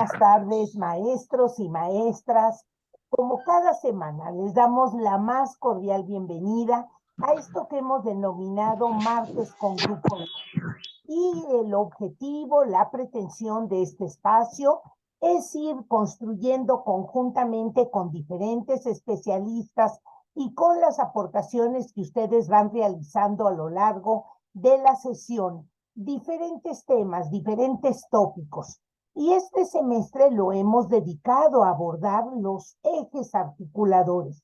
buenas tardes, maestros y maestras. Como cada semana, les damos la más cordial bienvenida a esto que hemos denominado Martes con Grupo. Y el objetivo, la pretensión de este espacio es ir construyendo conjuntamente con diferentes especialistas y con las aportaciones que ustedes van realizando a lo largo de la sesión, diferentes temas, diferentes tópicos. Y este semestre lo hemos dedicado a abordar los ejes articuladores,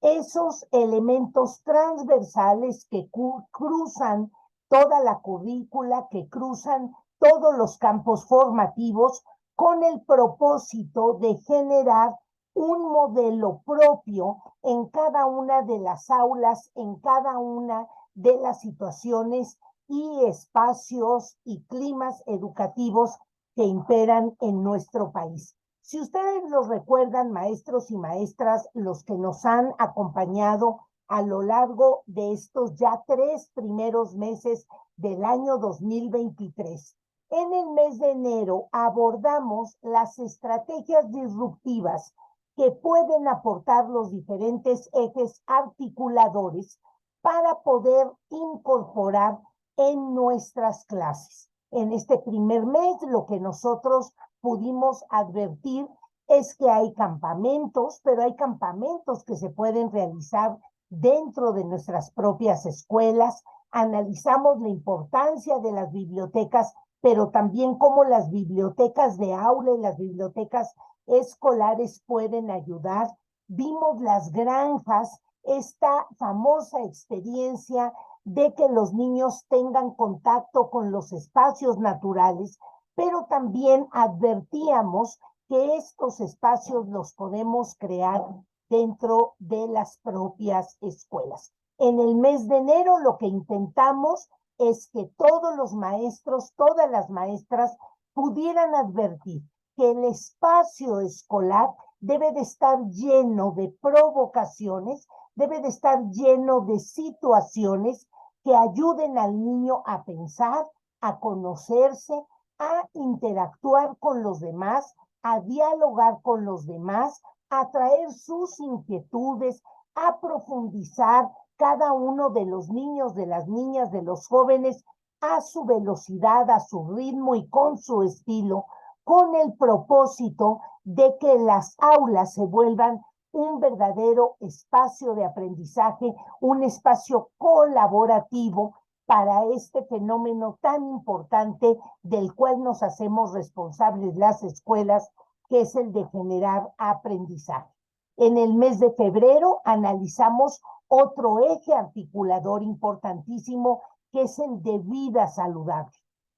esos elementos transversales que cruzan toda la currícula, que cruzan todos los campos formativos con el propósito de generar un modelo propio en cada una de las aulas, en cada una de las situaciones y espacios y climas educativos que imperan en nuestro país. Si ustedes los recuerdan, maestros y maestras, los que nos han acompañado a lo largo de estos ya 3 primeros meses del año 2023, en el mes de enero abordamos las estrategias disruptivas que pueden aportar los diferentes ejes articuladores para poder incorporar en nuestras clases. En este primer mes, lo que nosotros pudimos advertir es que hay campamentos, pero hay campamentos que se pueden realizar dentro de nuestras propias escuelas. Analizamos la importancia de las bibliotecas, pero también cómo las bibliotecas de aula y las bibliotecas escolares pueden ayudar. Vimos las granjas, esta famosa experiencia de que los niños tengan contacto con los espacios naturales, pero también advertíamos que estos espacios los podemos crear dentro de las propias escuelas. En el mes de enero lo que intentamos es que todos los maestros, todas las maestras pudieran advertir que el espacio escolar debe de estar lleno de provocaciones, debe de estar lleno de situaciones que ayuden al niño a pensar, a conocerse, a interactuar con los demás, a dialogar con los demás, a traer sus inquietudes, a profundizar cada uno de los niños, de las niñas, de los jóvenes, a su velocidad, a su ritmo y con su estilo, con el propósito de que las aulas se vuelvan un verdadero espacio de aprendizaje, un espacio colaborativo para este fenómeno tan importante del cual nos hacemos responsables las escuelas, que es el de generar aprendizaje. En el mes de febrero analizamos otro eje articulador importantísimo, que es el de vida saludable.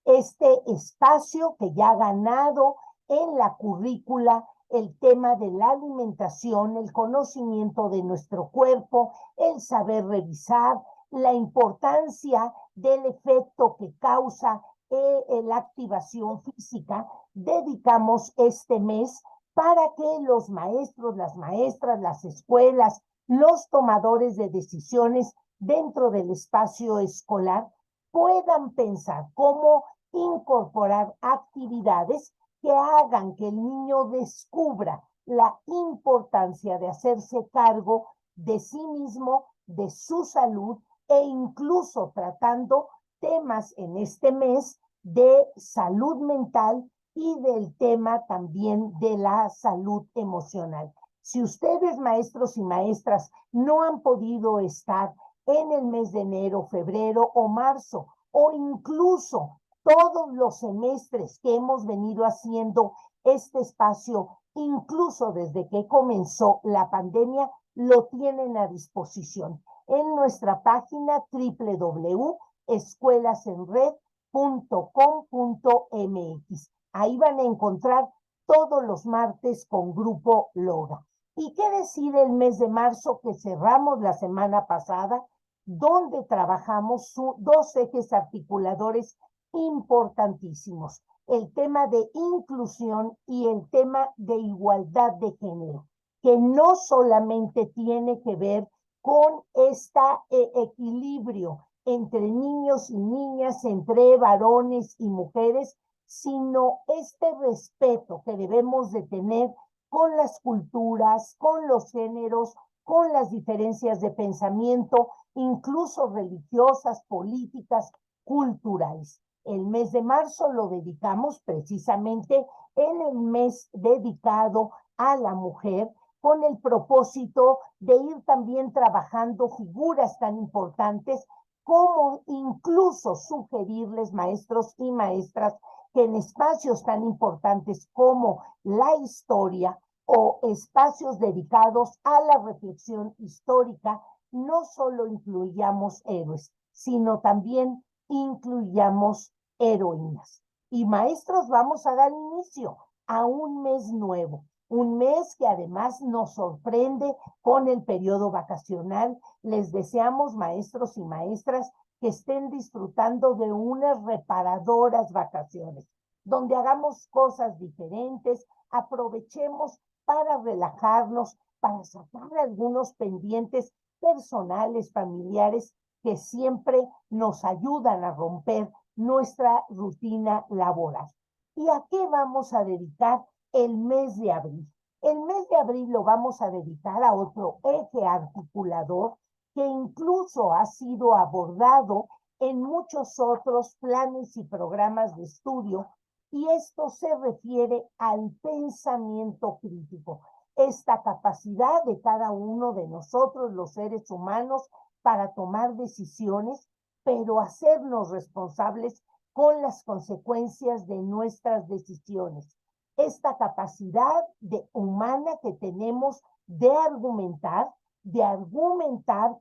Este espacio que ya ha ganado en la currícula el tema de la alimentación, el conocimiento de nuestro cuerpo, el saber revisar, la importancia del efecto que causa la activación física. Dedicamos este mes para que los maestros, las maestras, las escuelas, los tomadores de decisiones dentro del espacio escolar puedan pensar cómo incorporar actividades que hagan que el niño descubra la importancia de hacerse cargo de sí mismo, de su salud, e incluso tratando temas en este mes de salud mental y del tema también de la salud emocional. Si ustedes, maestros y maestras, no han podido estar en el mes de enero, febrero o marzo, o incluso todos los semestres que hemos venido haciendo este espacio, incluso desde que comenzó la pandemia, lo tienen a disposición en nuestra página www.escuelasenred.com.mx. Ahí van a encontrar todos los martes con Grupo Loga. ¿Y qué decir el mes de marzo que cerramos la semana pasada, donde trabajamos dos ejes articuladores importantísimos? El tema de inclusión y el tema de igualdad de género, que no solamente tiene que ver con este equilibrio entre niños y niñas, entre varones y mujeres, sino este respeto que debemos de tener con las culturas, con los géneros, con las diferencias de pensamiento, incluso religiosas, políticas, culturales. El mes de marzo lo dedicamos precisamente en el mes dedicado a la mujer, con el propósito de ir también trabajando figuras tan importantes como incluso sugerirles, maestros y maestras, que en espacios tan importantes como la historia o espacios dedicados a la reflexión histórica, no solo incluyamos héroes, sino también incluyamos heroínas. Y maestros, vamos a dar inicio a un mes nuevo, un mes que además nos sorprende con el periodo vacacional. Les deseamos, maestros y maestras, que estén disfrutando de unas reparadoras vacaciones, donde hagamos cosas diferentes, aprovechemos para relajarnos, para sacar algunos pendientes personales, familiares, que siempre nos ayudan a romper nuestra rutina laboral. ¿Y a qué vamos a dedicar el mes de abril? El mes de abril lo vamos a dedicar a otro eje articulador que incluso ha sido abordado en muchos otros planes y programas de estudio, y esto se refiere al pensamiento crítico, esta capacidad de cada uno de nosotros, los seres humanos, para tomar decisiones, pero hacernos responsables con las consecuencias de nuestras decisiones. Esta capacidad humana que tenemos de argumentar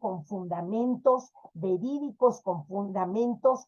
con fundamentos verídicos, con fundamentos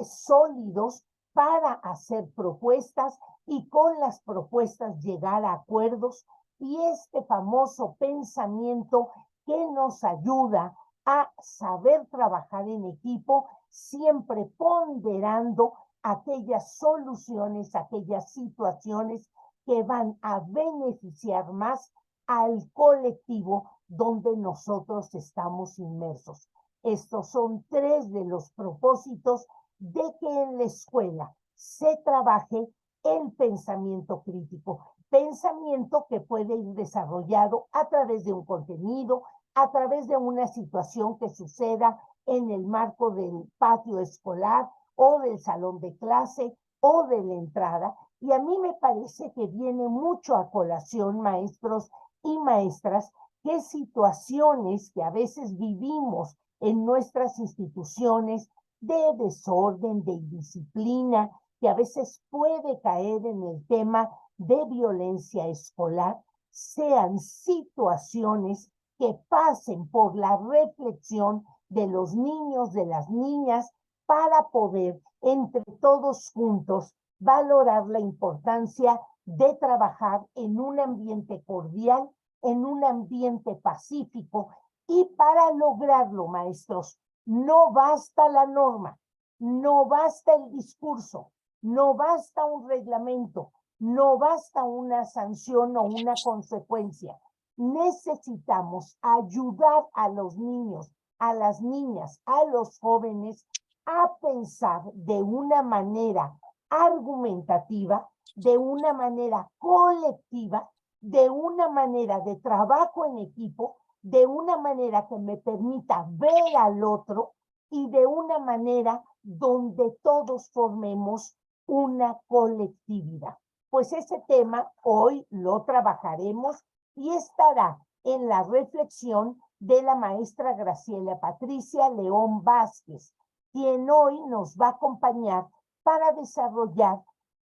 sólidos, para hacer propuestas y con las propuestas llegar a acuerdos, y este famoso pensamiento que nos ayuda a saber trabajar en equipo, siempre ponderando aquellas soluciones, aquellas situaciones que van a beneficiar más al colectivo donde nosotros estamos inmersos. Estos son tres de los propósitos de que en la escuela se trabaje el pensamiento crítico, pensamiento que puede ir desarrollado a través de un contenido, a través de una situación que suceda en el marco del patio escolar o del salón de clase o de la entrada. Y a mí me parece que viene mucho a colación, maestros y maestras, qué situaciones que a veces vivimos en nuestras instituciones de desorden, de indisciplina, que a veces puede caer en el tema de violencia escolar, sean situaciones que pasen por la reflexión de los niños, de las niñas, para poder entre todos juntos valorar la importancia de trabajar en un ambiente cordial, en un ambiente pacífico. Y para lograrlo, maestros, no basta la norma, no basta el discurso, no basta un reglamento, no basta una sanción o una consecuencia. Necesitamos ayudar a los niños, a las niñas, a los jóvenes a pensar de una manera argumentativa, de una manera colectiva, de una manera de trabajo en equipo, de una manera que me permita ver al otro y de una manera donde todos formemos una colectividad. Pues ese tema hoy lo trabajaremos y estará en la reflexión de la maestra Graciela Patricia León Vázquez, quien hoy nos va a acompañar para desarrollar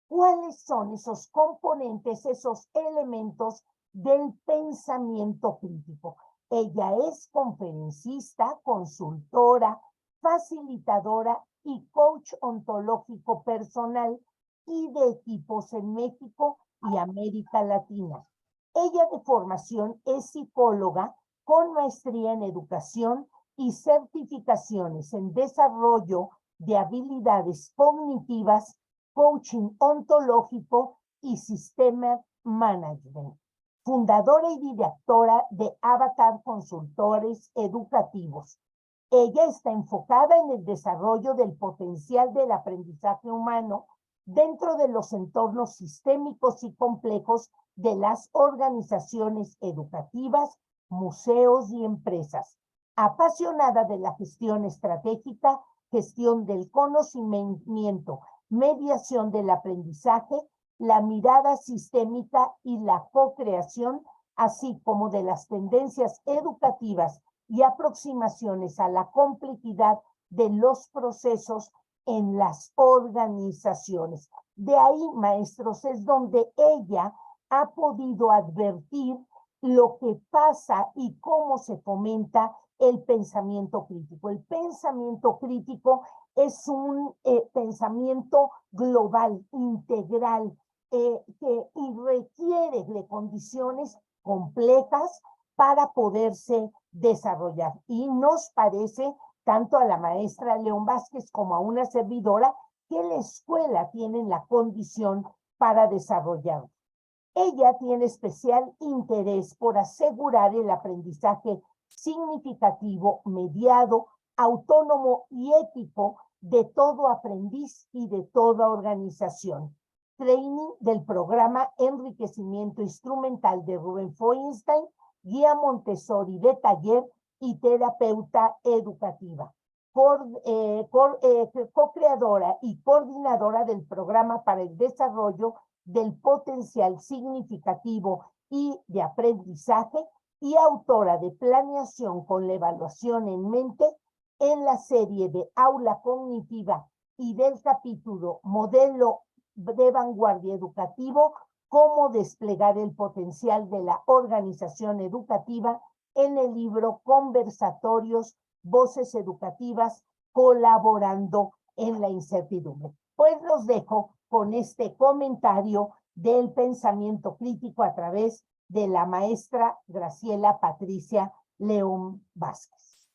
cuáles son esos componentes, esos elementos del pensamiento crítico. Ella es conferencista, consultora, facilitadora y coach ontológico personal y de equipos en México y América Latina. Ella de formación es psicóloga con maestría en educación y certificaciones en desarrollo de habilidades cognitivas, coaching ontológico y sistema management. Fundadora y directora de Avatar Consultores Educativos. Ella está enfocada en el desarrollo del potencial del aprendizaje humano dentro de los entornos sistémicos y complejos de las organizaciones educativas, museos y empresas. Apasionada de la gestión estratégica, gestión del conocimiento, mediación del aprendizaje, la mirada sistémica y la co-creación, así como de las tendencias educativas y aproximaciones a la complejidad de los procesos en las organizaciones. De ahí, maestros, es donde ella ha podido advertir lo que pasa y cómo se fomenta el pensamiento crítico. El pensamiento crítico es un pensamiento global, integral, y requiere de condiciones complejas para poderse desarrollar. Y nos parece, tanto a la maestra León Vázquez como a una servidora, que la escuela tiene la condición para desarrollarlo. Ella tiene especial interés por asegurar el aprendizaje significativo, mediado, autónomo y ético de todo aprendiz y de toda organización. Training del programa Enriquecimiento Instrumental de Rubén Feuerstein, guía Montessori de taller y terapeuta educativa. Co-creadora y coordinadora del programa para el desarrollo del potencial significativo y de aprendizaje, y autora de Planeación con la evaluación en mente, en la serie de Aula Cognitiva y del capítulo Modelo de Vanguardia Educativo, cómo desplegar el potencial de la organización educativa, en el libro Conversatorios, Voces Educativas, colaborando en la incertidumbre. Pues los dejo con este comentario del pensamiento crítico a través de la maestra Graciela Patricia León Vázquez.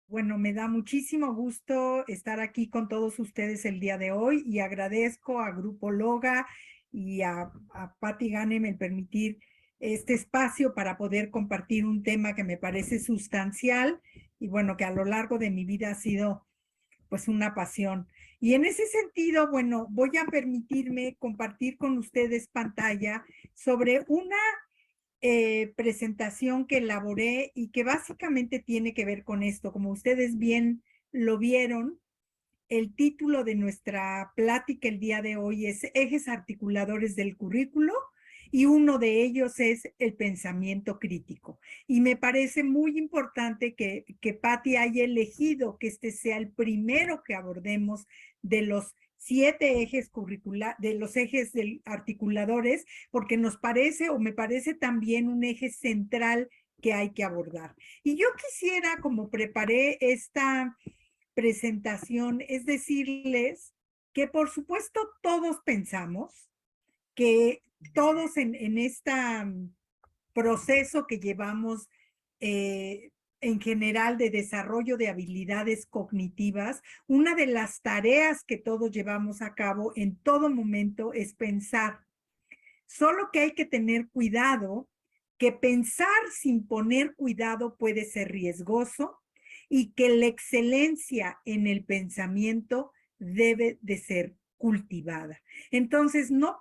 Bueno, me da muchísimo gusto estar aquí con todos ustedes el día de hoy y agradezco a Grupo Loga y a Patti Ganem el permitir este espacio para poder compartir un tema que me parece sustancial y bueno, que a lo largo de mi vida ha sido pues una pasión. Y en ese sentido, bueno, voy a permitirme compartir con ustedes pantalla sobre una presentación que elaboré y que básicamente tiene que ver con esto. Como ustedes bien lo vieron, el título de nuestra plática el día de hoy es Ejes Articuladores del Currículo, y uno de ellos es el pensamiento crítico. Y me parece muy importante que Patti haya elegido que este sea el primero que abordemos de los 7 ejes curriculares, de los ejes articuladores, porque nos parece, o me parece también un eje central que hay que abordar. Y yo quisiera, como preparé esta presentación, es decirles que por supuesto todos pensamos, que todos en este proceso que llevamos en general de desarrollo de habilidades cognitivas, una de las tareas que todos llevamos a cabo en todo momento es pensar. Solo que hay que tener cuidado, que pensar sin poner cuidado puede ser riesgoso, y que la excelencia en el pensamiento debe de ser cultivada. Entonces, no,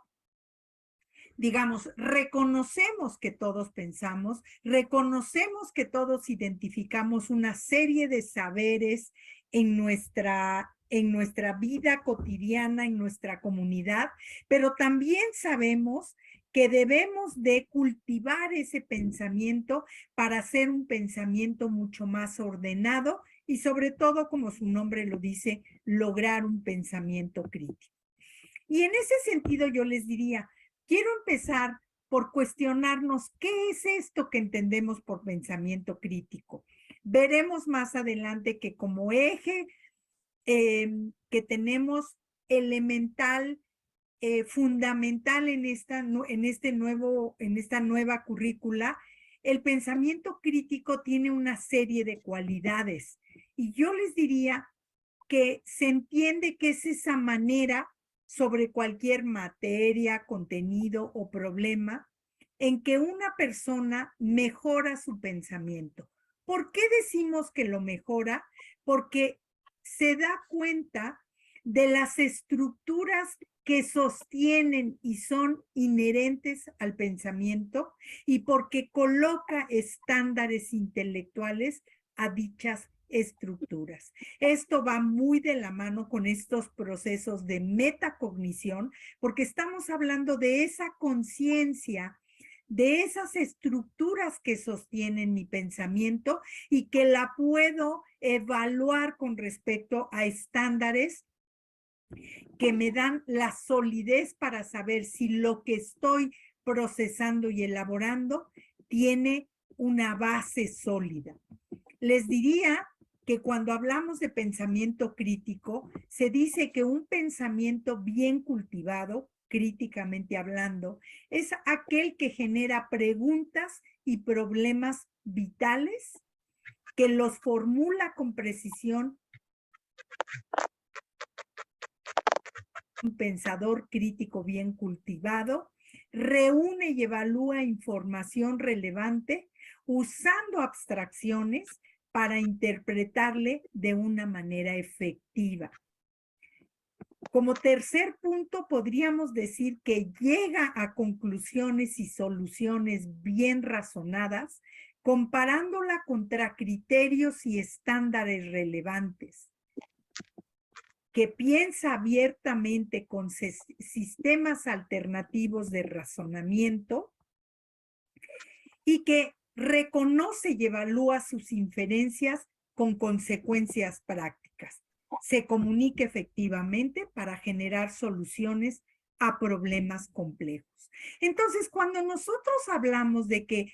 digamos, reconocemos que todos pensamos, reconocemos que todos identificamos una serie de saberes en nuestra vida cotidiana, en nuestra comunidad, pero también sabemos que debemos de cultivar ese pensamiento para hacer un pensamiento mucho más ordenado y sobre todo, como su nombre lo dice, lograr un pensamiento crítico. Y en ese sentido yo les diría, quiero empezar por cuestionarnos qué es esto que entendemos por pensamiento crítico. Veremos más adelante que como eje que tenemos elemental, fundamental en esta nueva currícula, el pensamiento crítico tiene una serie de cualidades. Y yo les diría que se entiende que es esa manera sobre cualquier materia, contenido o problema en que una persona mejora su pensamiento. ¿Por qué decimos que lo mejora? Porque se da cuenta de las estructuras que sostienen y son inherentes al pensamiento y porque coloca estándares intelectuales a dichas estructuras. Esto va muy de la mano con estos procesos de metacognición, porque estamos hablando de esa conciencia, de esas estructuras que sostienen mi pensamiento y que la puedo evaluar con respecto a estándares que me dan la solidez para saber si lo que estoy procesando y elaborando tiene una base sólida. Les diría que cuando hablamos de pensamiento crítico, se dice que un pensamiento bien cultivado, críticamente hablando, es aquel que genera preguntas y problemas vitales, que los formula con precisión. Un pensador crítico bien cultivado, reúne y evalúa información relevante usando abstracciones para interpretarle de una manera efectiva. Como tercer punto, podríamos decir que llega a conclusiones y soluciones bien razonadas, comparándola contra criterios y estándares relevantes, que piensa abiertamente con sistemas alternativos de razonamiento y que reconoce y evalúa sus inferencias con consecuencias prácticas. Se comunica efectivamente para generar soluciones a problemas complejos. Entonces, cuando nosotros hablamos de que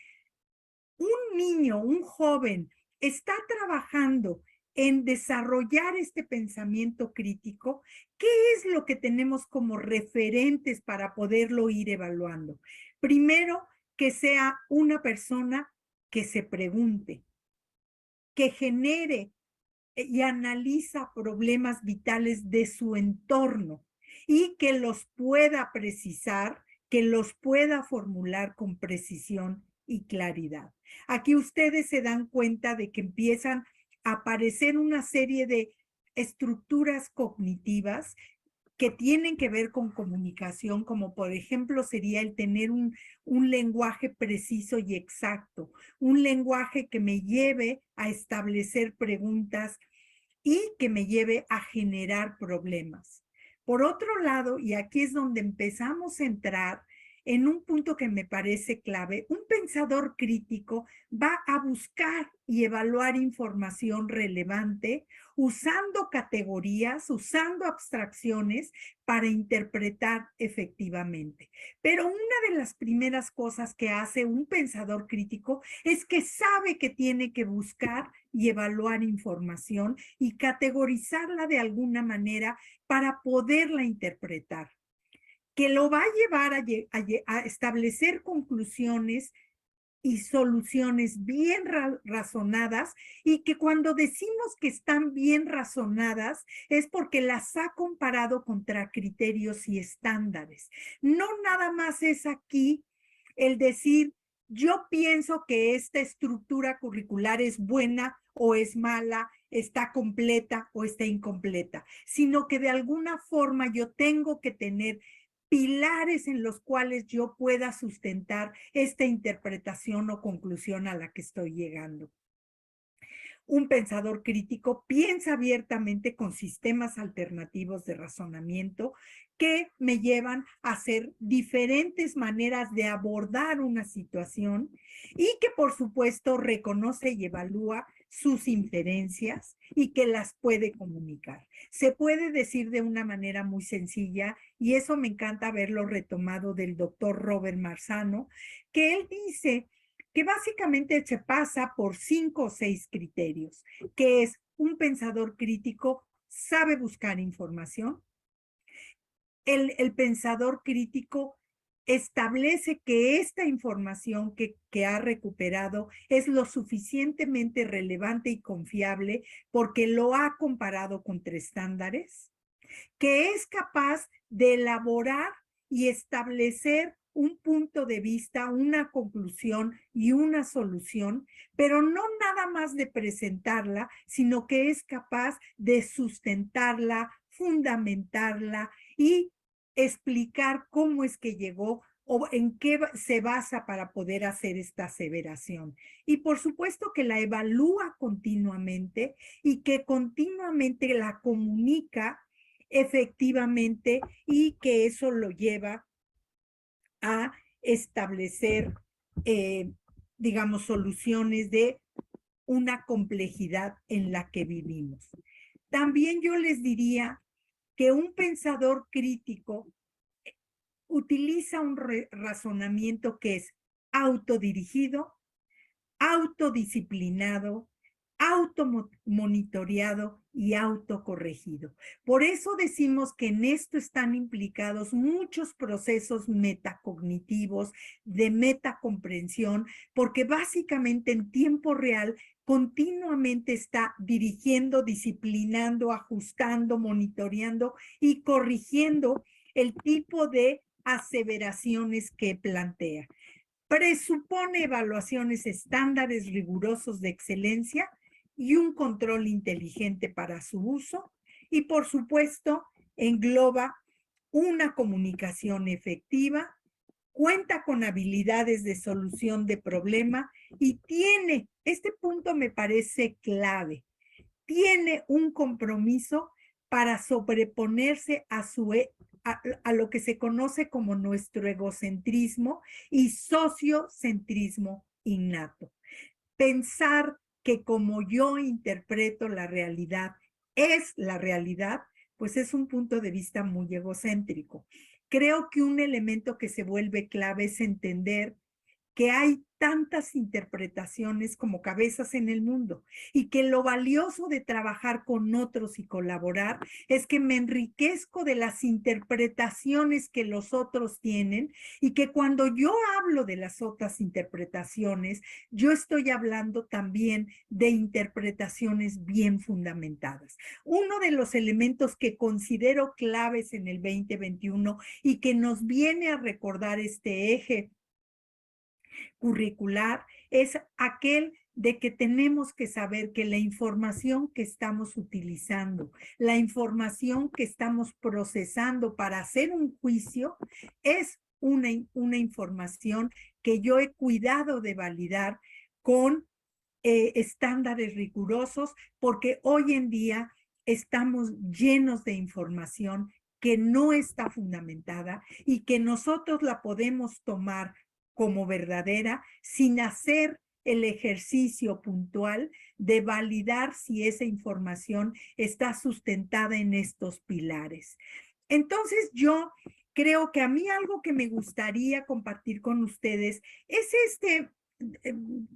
un niño, un joven, está trabajando en desarrollar este pensamiento crítico, ¿qué es lo que tenemos como referentes para poderlo ir evaluando? Primero, que sea una persona que se pregunte, que genere y analiza problemas vitales de su entorno y que los pueda precisar, que los pueda formular con precisión y claridad. Aquí ustedes se dan cuenta de que empiezan a aparecer una serie de estructuras cognitivas que tienen que ver con comunicación, como por ejemplo sería el tener un lenguaje preciso y exacto, un lenguaje que me lleve a establecer preguntas y que me lleve a generar problemas. Por otro lado, y aquí es donde empezamos a entrar en un punto que me parece clave, un pensador crítico va a buscar y evaluar información relevante usando categorías, usando abstracciones para interpretar efectivamente. Pero una de las primeras cosas que hace un pensador crítico es que sabe que tiene que buscar y evaluar información y categorizarla de alguna manera para poderla interpretar, que lo va a llevar a establecer conclusiones y soluciones bien razonadas, y que cuando decimos que están bien razonadas es porque las ha comparado contra criterios y estándares. No nada más es aquí el decir, yo pienso que esta estructura curricular es buena o es mala, está completa o está incompleta, sino que de alguna forma yo tengo que tener pilares en los cuales yo pueda sustentar esta interpretación o conclusión a la que estoy llegando. Un pensador crítico piensa abiertamente con sistemas alternativos de razonamiento que me llevan a hacer diferentes maneras de abordar una situación y que por supuesto reconoce y evalúa sus inferencias y que las puede comunicar. Se puede decir de una manera muy sencilla, y eso me encanta haberlo retomado del doctor Robert Marzano, que él dice que básicamente se pasa por 5 o 6 criterios, que es un pensador crítico sabe buscar información, el pensador crítico establece que esta información que ha recuperado es lo suficientemente relevante y confiable porque lo ha comparado contra estándares, que es capaz de elaborar y establecer un punto de vista, una conclusión y una solución, pero no nada más de presentarla, sino que es capaz de sustentarla, fundamentarla y explicar cómo es que llegó o en qué se basa para poder hacer esta aseveración. Y por supuesto que la evalúa continuamente y que continuamente la comunica efectivamente y que eso lo lleva a establecer, digamos, soluciones de una complejidad en la que vivimos. También yo les diría que un pensador crítico utiliza un razonamiento que es autodirigido, autodisciplinado, automonitoreado y autocorregido. Por eso decimos que en esto están implicados muchos procesos metacognitivos, de metacomprensión, porque básicamente en tiempo real continuamente está dirigiendo, disciplinando, ajustando, monitoreando y corrigiendo el tipo de aseveraciones que plantea. Presupone evaluaciones estándares rigurosos de excelencia y un control inteligente para su uso y, por supuesto, engloba una comunicación efectiva, cuenta con habilidades de solución de problema y tiene, este punto me parece clave, tiene un compromiso para sobreponerse a lo que se conoce como nuestro egocentrismo y sociocentrismo innato. Pensar que como yo interpreto la realidad es la realidad, pues es un punto de vista muy egocéntrico. Creo que un elemento que se vuelve clave es entender que hay tantas interpretaciones como cabezas en el mundo y que lo valioso de trabajar con otros y colaborar es que me enriquezco de las interpretaciones que los otros tienen y que cuando yo hablo de las otras interpretaciones, yo estoy hablando también de interpretaciones bien fundamentadas. Uno de los elementos que considero claves en el 2021 y que nos viene a recordar este eje curricular es aquel de que tenemos que saber que la información que estamos utilizando, la información que estamos procesando para hacer un juicio es una información que yo he cuidado de validar con estándares rigurosos, porque hoy en día estamos llenos de información que no está fundamentada y que nosotros la podemos tomar como verdadera sin hacer el ejercicio puntual de validar si esa información está sustentada en estos pilares. Entonces yo creo que a mí algo que me gustaría compartir con ustedes es este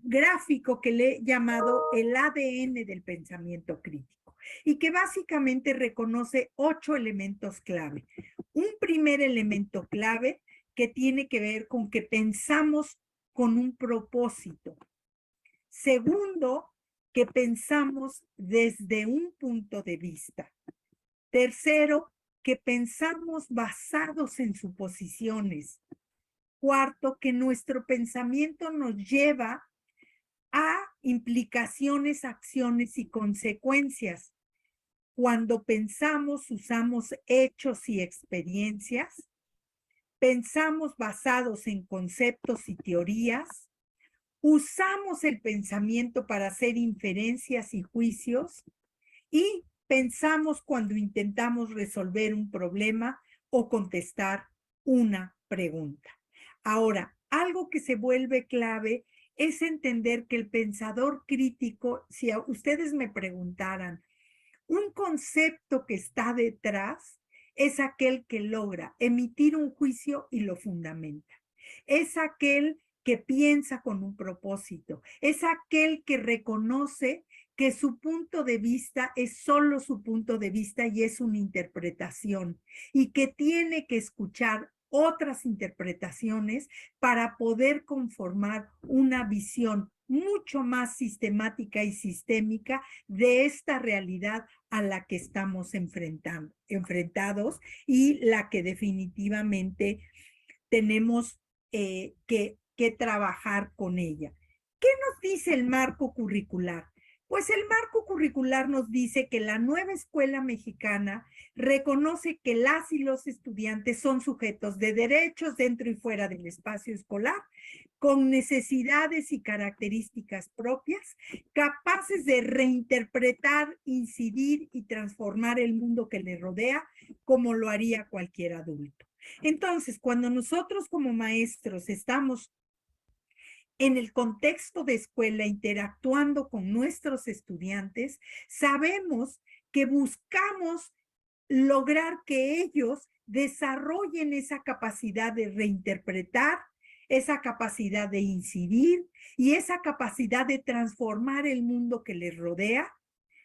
gráfico que le he llamado el ADN del pensamiento crítico y que básicamente reconoce 8 elementos clave. Un primer elemento clave que tiene que ver con que pensamos con un propósito. Segundo, que pensamos desde un punto de vista. Tercero, que pensamos basados en suposiciones. Cuarto, que nuestro pensamiento nos lleva a implicaciones, acciones y consecuencias. Cuando pensamos, usamos hechos y experiencias. Pensamos basados en conceptos y teorías. Usamos el pensamiento para hacer inferencias y juicios. Y pensamos cuando intentamos resolver un problema o contestar una pregunta. Ahora, algo que se vuelve clave es entender que el pensador crítico, si a ustedes me preguntaran, un concepto que está detrás es aquel que logra emitir un juicio y lo fundamenta. Es aquel que piensa con un propósito. Es aquel que reconoce que su punto de vista es solo su punto de vista y es una interpretación y que tiene que escuchar otras interpretaciones para poder conformar una visión mucho más sistemática y sistémica de esta realidad a la que estamos enfrentados y la que definitivamente tenemos que trabajar con ella. ¿Qué nos dice el marco curricular? Pues el marco curricular nos dice que la nueva escuela mexicana reconoce que las y los estudiantes son sujetos de derechos dentro y fuera del espacio escolar, con necesidades y características propias, capaces de reinterpretar, incidir y transformar el mundo que les rodea como lo haría cualquier adulto. Entonces, cuando nosotros como maestros estamos en el contexto de escuela, interactuando con nuestros estudiantes, sabemos que buscamos lograr que ellos desarrollen esa capacidad de reinterpretar, esa capacidad de incidir y esa capacidad de transformar el mundo que les rodea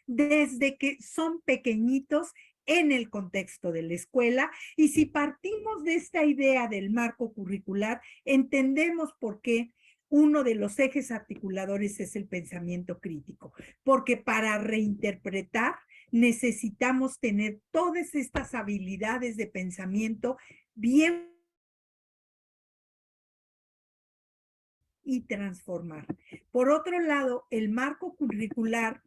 desde que son pequeñitos en el contexto de la escuela. Y si partimos de esta idea del marco curricular, entendemos por qué uno de los ejes articuladores es el pensamiento crítico, porque para reinterpretar necesitamos tener todas estas habilidades de pensamiento bien y transformar. Por otro lado, el marco curricular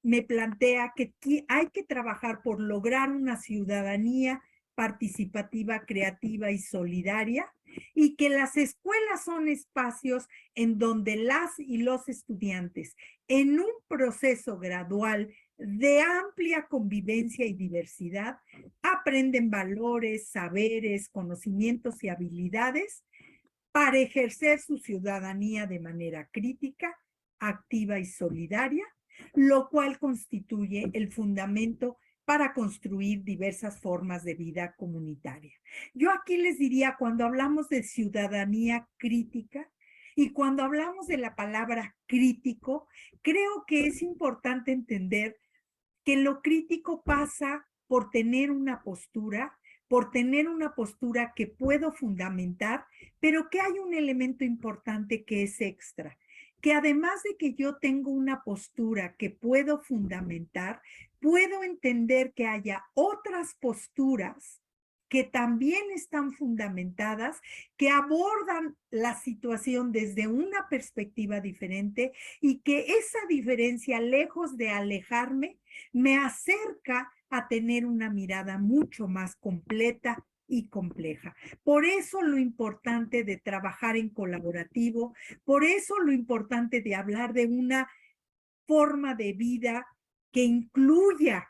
me plantea que hay que trabajar por lograr una ciudadanía participativa, creativa y solidaria, y que las escuelas son espacios en donde las y los estudiantes, en un proceso gradual de amplia convivencia y diversidad, aprenden valores, saberes, conocimientos y habilidades para ejercer su ciudadanía de manera crítica, activa y solidaria, lo cual constituye el fundamento para construir diversas formas de vida comunitaria. Yo aquí les diría, cuando hablamos de ciudadanía crítica y cuando hablamos de la palabra crítico, creo que es importante entender que lo crítico pasa por tener una postura, que puedo fundamentar, pero que hay un elemento importante que es extra, que además de que yo tengo una postura que puedo fundamentar, puedo entender que haya otras posturas que también están fundamentadas, que abordan la situación desde una perspectiva diferente y que esa diferencia, lejos de alejarme, me acerca a tener una mirada mucho más completa y compleja. Por eso lo importante de trabajar en colaborativo, por eso lo importante de hablar de una forma de vida que incluya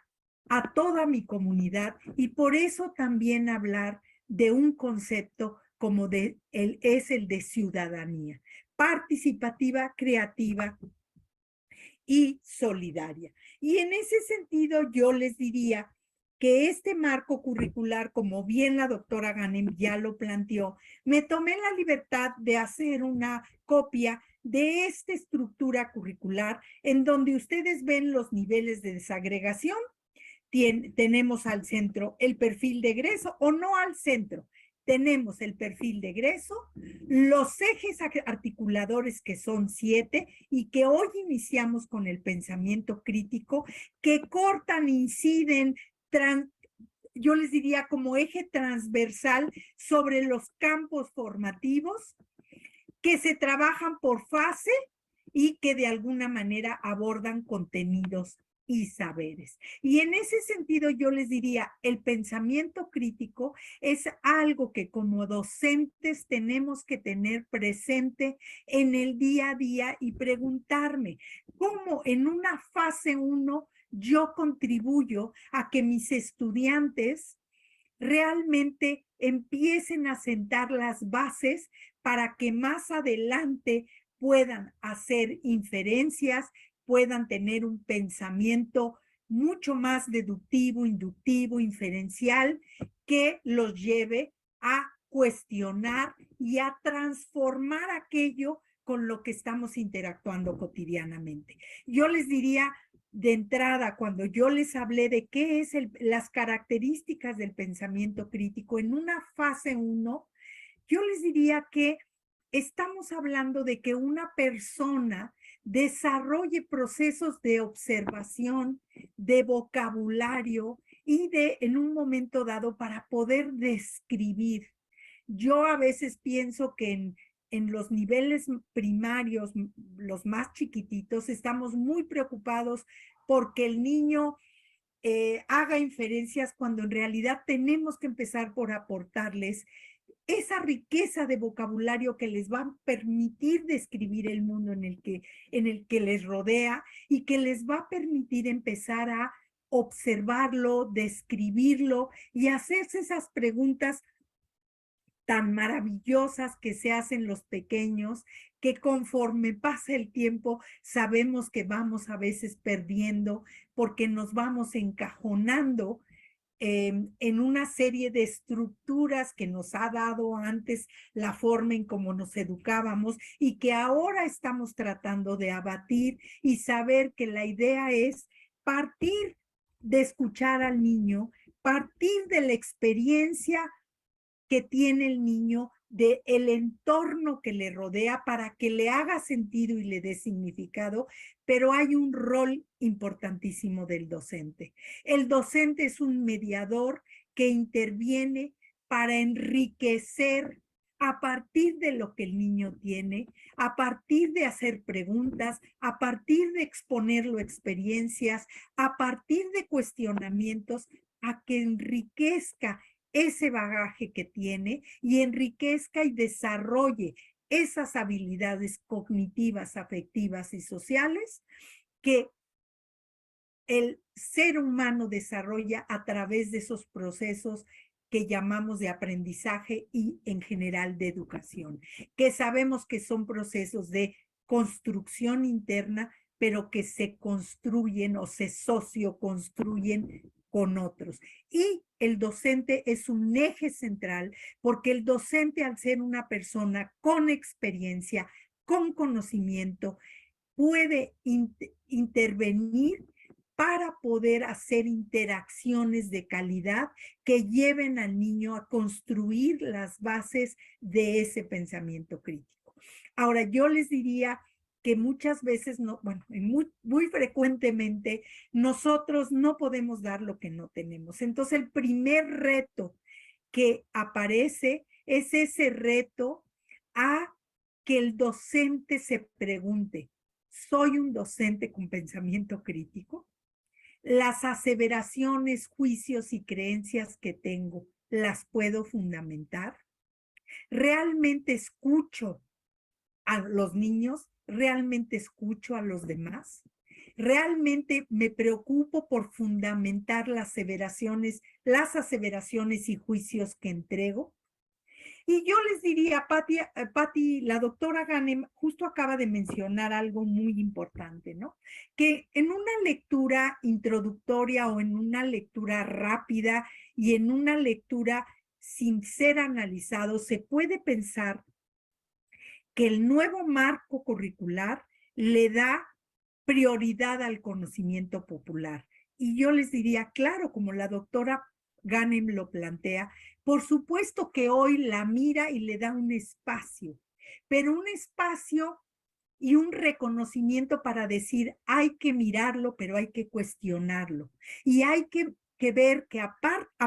a toda mi comunidad, y por eso también hablar de un concepto como es el de ciudadanía, participativa, creativa y solidaria. Y en ese sentido yo les diría que este marco curricular, como bien la doctora Ganem ya lo planteó, me tomé la libertad de hacer una copia de esta estructura curricular en donde ustedes ven los niveles de desagregación. Tenemos al centro el perfil de egreso, o no al centro. Tenemos el perfil de egreso, los ejes articuladores, que son 7 y que hoy iniciamos con el pensamiento crítico, que cortan, inciden, yo les diría como eje transversal sobre los campos formativos, que se trabajan por fase y que de alguna manera abordan contenidos y saberes. Y en ese sentido yo les diría, el pensamiento crítico es algo que como docentes tenemos que tener presente en el día a día y preguntarme cómo en una fase 1 yo contribuyo a que mis estudiantes realmente empiecen a sentar las bases para que más adelante puedan hacer inferencias, puedan tener un pensamiento mucho más deductivo, inductivo, inferencial, que los lleve a cuestionar y a transformar aquello con lo que estamos interactuando cotidianamente. Yo les diría, de entrada, cuando yo les hablé de qué es las características del pensamiento crítico en una fase 1, yo les diría que estamos hablando de que una persona desarrolle procesos de observación, de vocabulario y en un momento dado, para poder describir Yo a veces pienso que en los niveles primarios, los más chiquititos, estamos muy preocupados porque el niño haga inferencias cuando en realidad tenemos que empezar por aportarles esa riqueza de vocabulario que les va a permitir describir el mundo en el que les rodea y que les va a permitir empezar a observarlo, describirlo y hacerse esas preguntas tan maravillosas que se hacen los pequeños, que conforme pasa el tiempo sabemos que vamos a veces perdiendo porque nos vamos encajonando en una serie de estructuras que nos ha dado antes la forma en cómo nos educábamos y que ahora estamos tratando de abatir y saber que la idea es partir de escuchar al niño, partir de la experiencia que tiene el niño, de el entorno que le rodea para que le haga sentido y le dé significado, pero hay un rol importantísimo del docente. El docente es un mediador que interviene para enriquecer a partir de lo que el niño tiene, a partir de hacer preguntas, a partir de exponerlo experiencias, a partir de cuestionamientos, a que enriquezca ese bagaje que tiene y enriquezca y desarrolle esas habilidades cognitivas, afectivas y sociales que el ser humano desarrolla a través de esos procesos que llamamos de aprendizaje y en general de educación, que sabemos que son procesos de construcción interna, pero que se construyen o se socioconstruyen con otros. Y el docente es un eje central porque el docente, al ser una persona con experiencia, con conocimiento, puede intervenir para poder hacer interacciones de calidad que lleven al niño a construir las bases de ese pensamiento crítico. Ahora, yo les diría que muchas veces, no, bueno, muy frecuentemente, nosotros no podemos dar lo que no tenemos. Entonces, el primer reto que aparece es ese reto a que el docente se pregunte, ¿soy un docente con pensamiento crítico? Las aseveraciones, juicios y creencias que tengo, ¿las puedo fundamentar? ¿Realmente escucho a los niños? ¿Realmente escucho a los demás? ¿Realmente me preocupo por fundamentar las aseveraciones y juicios que entrego? Y yo les diría, Patti, la doctora Ganem justo acaba de mencionar algo muy importante, ¿no? Que en una lectura introductoria o en una lectura rápida y en una lectura sin ser analizado, se puede pensar que el nuevo marco curricular le da prioridad al conocimiento popular. Y yo les diría, claro, como la doctora Ganem lo plantea, por supuesto que hoy la mira y le da un espacio, pero un espacio y un reconocimiento para decir, hay que mirarlo, pero hay que cuestionarlo. Y hay que ver que a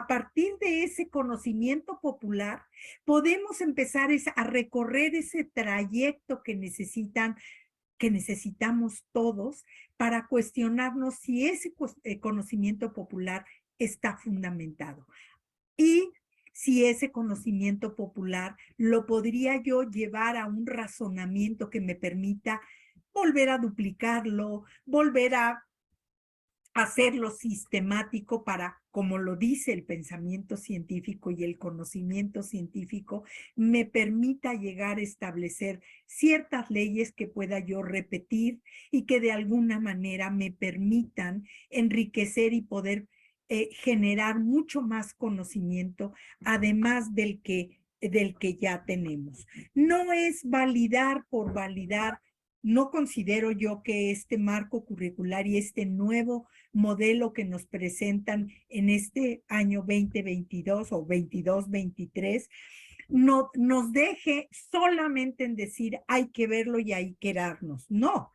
partir de ese conocimiento popular podemos empezar a recorrer ese trayecto que necesitamos todos para cuestionarnos si ese conocimiento popular está fundamentado. Y si ese conocimiento popular lo podría yo llevar a un razonamiento que me permita volver a duplicarlo, volver a hacerlo sistemático para, como lo dice el pensamiento científico y el conocimiento científico, me permita llegar a establecer ciertas leyes que pueda yo repetir y que de alguna manera me permitan enriquecer y poder generar mucho más conocimiento, además del que ya tenemos. No es validar por validar. No considero yo que este marco curricular y este nuevo modelo que nos presentan en este año 2022 o 22-23 no, nos deje solamente en decir hay que verlo y hay que darnos. No,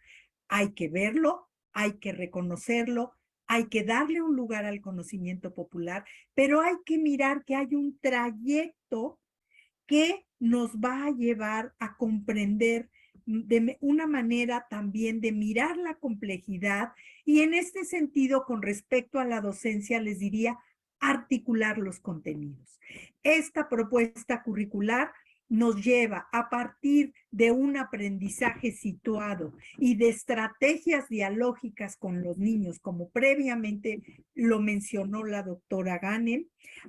hay que verlo, hay que reconocerlo, hay que darle un lugar al conocimiento popular, pero hay que mirar que hay un trayecto que nos va a llevar a comprender de una manera también de mirar la complejidad y en este sentido, con respecto a la docencia, les diría articular los contenidos. Esta propuesta curricular nos lleva a partir de un aprendizaje situado y de estrategias dialógicas con los niños, como previamente lo mencionó la doctora Ganem,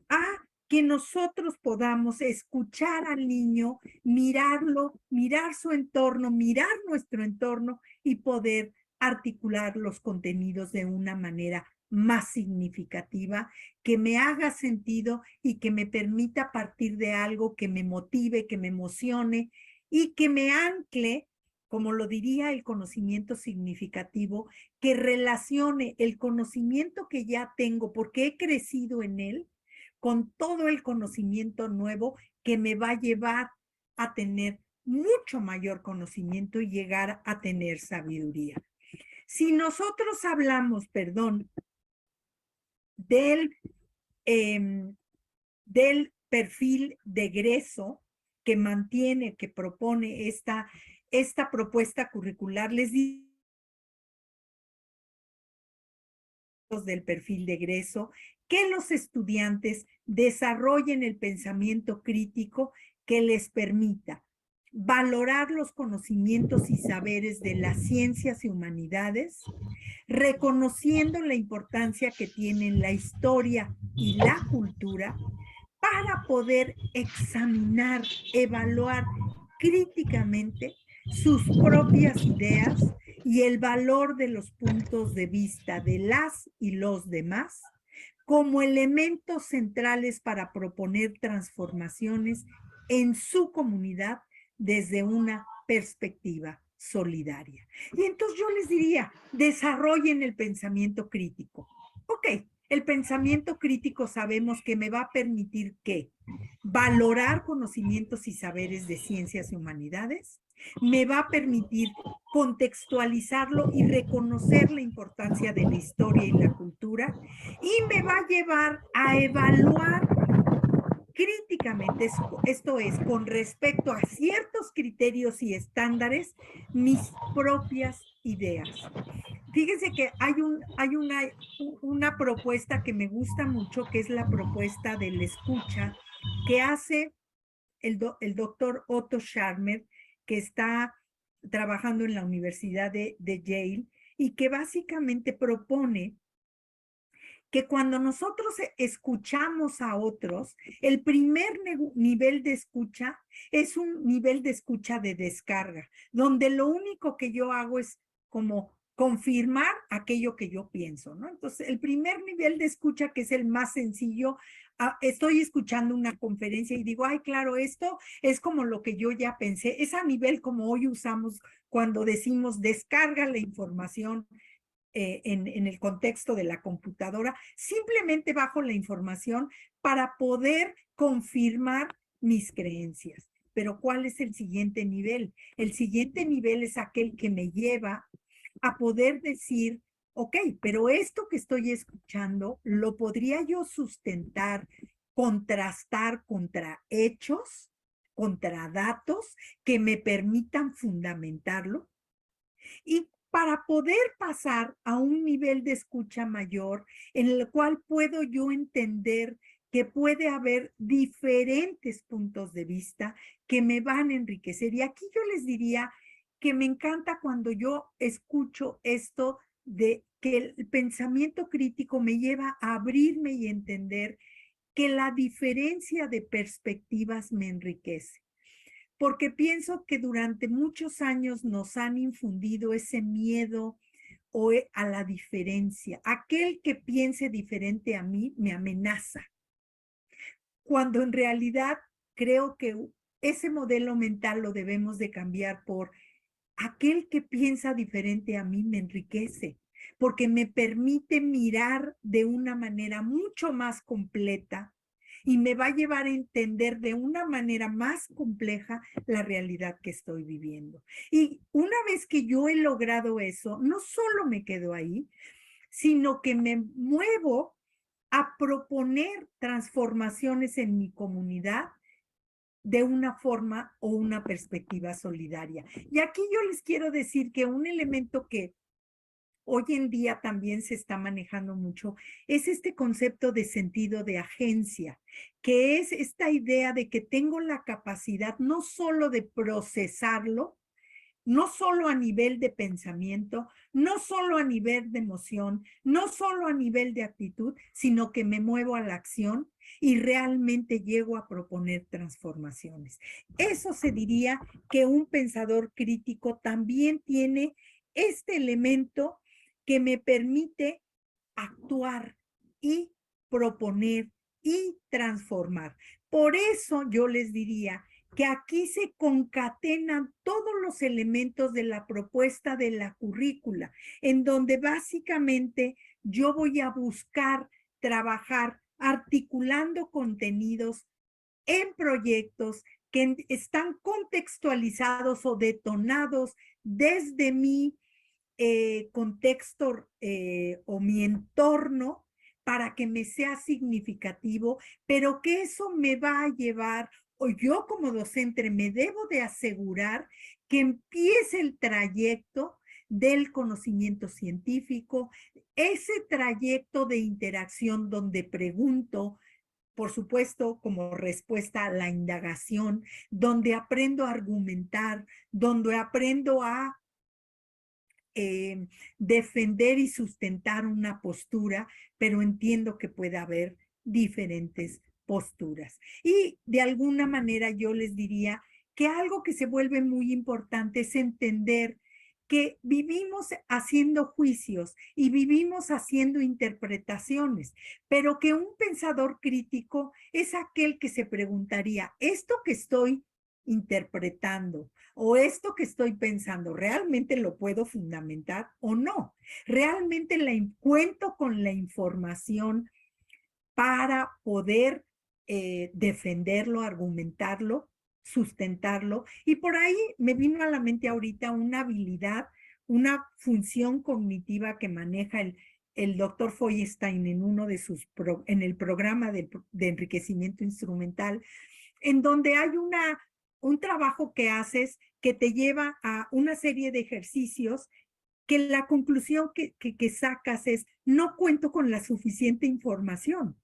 a que nosotros podamos escuchar al niño, mirarlo, mirar su entorno, mirar nuestro entorno y poder articular los contenidos de una manera más significativa, que me haga sentido y que me permita partir de algo que me motive, que me emocione y que me ancle, como lo diría el conocimiento significativo, que relacione el conocimiento que ya tengo porque he crecido en él con todo el conocimiento nuevo que me va a llevar a tener mucho mayor conocimiento y llegar a tener sabiduría. Si nosotros hablamos, perdón, del perfil de egreso que mantiene, que propone esta propuesta curricular, les digo del perfil de egreso, que los estudiantes desarrollen el pensamiento crítico que les permita valorar los conocimientos y saberes de las ciencias y humanidades, reconociendo la importancia que tienen la historia y la cultura para poder examinar, evaluar críticamente sus propias ideas y el valor de los puntos de vista de las y los demás como elementos centrales para proponer transformaciones en su comunidad desde una perspectiva solidaria. Y entonces yo les diría, desarrollen el pensamiento crítico. Ok, el pensamiento crítico sabemos que me va a permitir ¿qué? Valorar conocimientos y saberes de ciencias y humanidades, me va a permitir contextualizarlo y reconocer la importancia de la historia y la cultura y me va a llevar a evaluar críticamente, esto es, con respecto a ciertos criterios y estándares, mis propias ideas. Fíjense que hay una propuesta que me gusta mucho, que es la propuesta de la escucha, que hace el doctor Otto Scharmer, que está trabajando en la Universidad de Yale, y que básicamente propone que cuando nosotros escuchamos a otros, el primer nivel de escucha es un nivel de escucha de descarga, donde lo único que yo hago es como confirmar aquello que yo pienso, ¿no? Entonces, el primer nivel de escucha, que es el más sencillo, estoy escuchando una conferencia y digo, ay, claro, esto es como lo que yo ya pensé, es a nivel como hoy usamos cuando decimos descarga la información en el contexto de la computadora, simplemente bajo la información para poder confirmar mis creencias. Pero ¿cuál es el siguiente nivel? El siguiente nivel es aquel que me lleva a poder decir, ok, pero esto que estoy escuchando, ¿lo podría yo sustentar, contrastar contra hechos, contra datos que me permitan fundamentarlo? Y para poder pasar a un nivel de escucha mayor en el cual puedo yo entender que puede haber diferentes puntos de vista que me van a enriquecer. Y aquí yo les diría que me encanta cuando yo escucho esto de que el pensamiento crítico me lleva a abrirme y entender que la diferencia de perspectivas me enriquece, porque pienso que durante muchos años nos han infundido ese miedo a la diferencia. Aquel que piense diferente a mí me amenaza, cuando en realidad creo que ese modelo mental lo debemos de cambiar por aquel que piensa diferente a mí me enriquece, porque me permite mirar de una manera mucho más completa y me va a llevar a entender de una manera más compleja la realidad que estoy viviendo. Y una vez que yo he logrado eso, no solo me quedo ahí, sino que me muevo a proponer transformaciones en mi comunidad de una forma o una perspectiva solidaria. Y aquí yo les quiero decir que un elemento que hoy en día también se está manejando mucho es este concepto de sentido de agencia, que es esta idea de que tengo la capacidad no solo de procesarlo, no solo a nivel de pensamiento, no solo a nivel de emoción, no solo a nivel de actitud, sino que me muevo a la acción y realmente llego a proponer transformaciones. Eso se diría que un pensador crítico también tiene este elemento que me permite actuar y proponer y transformar. Por eso yo les diría que aquí se concatenan todos los elementos de la propuesta de la currícula, en donde básicamente yo voy a buscar trabajar articulando contenidos en proyectos que están contextualizados o detonados desde mi contexto o mi entorno para que me sea significativo, pero que eso me va a llevar, o yo como docente me debo de asegurar que empiece el trayecto del conocimiento científico, ese trayecto de interacción donde pregunto, por supuesto, como respuesta a la indagación, donde aprendo a argumentar, donde aprendo a defender y sustentar una postura, pero entiendo que puede haber diferentes posturas. Y de alguna manera yo les diría que algo que se vuelve muy importante es entender que vivimos haciendo juicios y vivimos haciendo interpretaciones, pero que un pensador crítico es aquel que se preguntaría, ¿esto que estoy interpretando o esto que estoy pensando, ¿realmente lo puedo fundamentar o no? ¿Realmente cuento con la información para poder defenderlo, argumentarlo, sustentarlo? Y por ahí me vino a la mente ahorita una habilidad, una función cognitiva que maneja el doctor Feuerstein en uno de en el programa de enriquecimiento instrumental, en donde hay un trabajo que haces que te lleva a una serie de ejercicios que la conclusión que sacas es, no cuento con la suficiente información.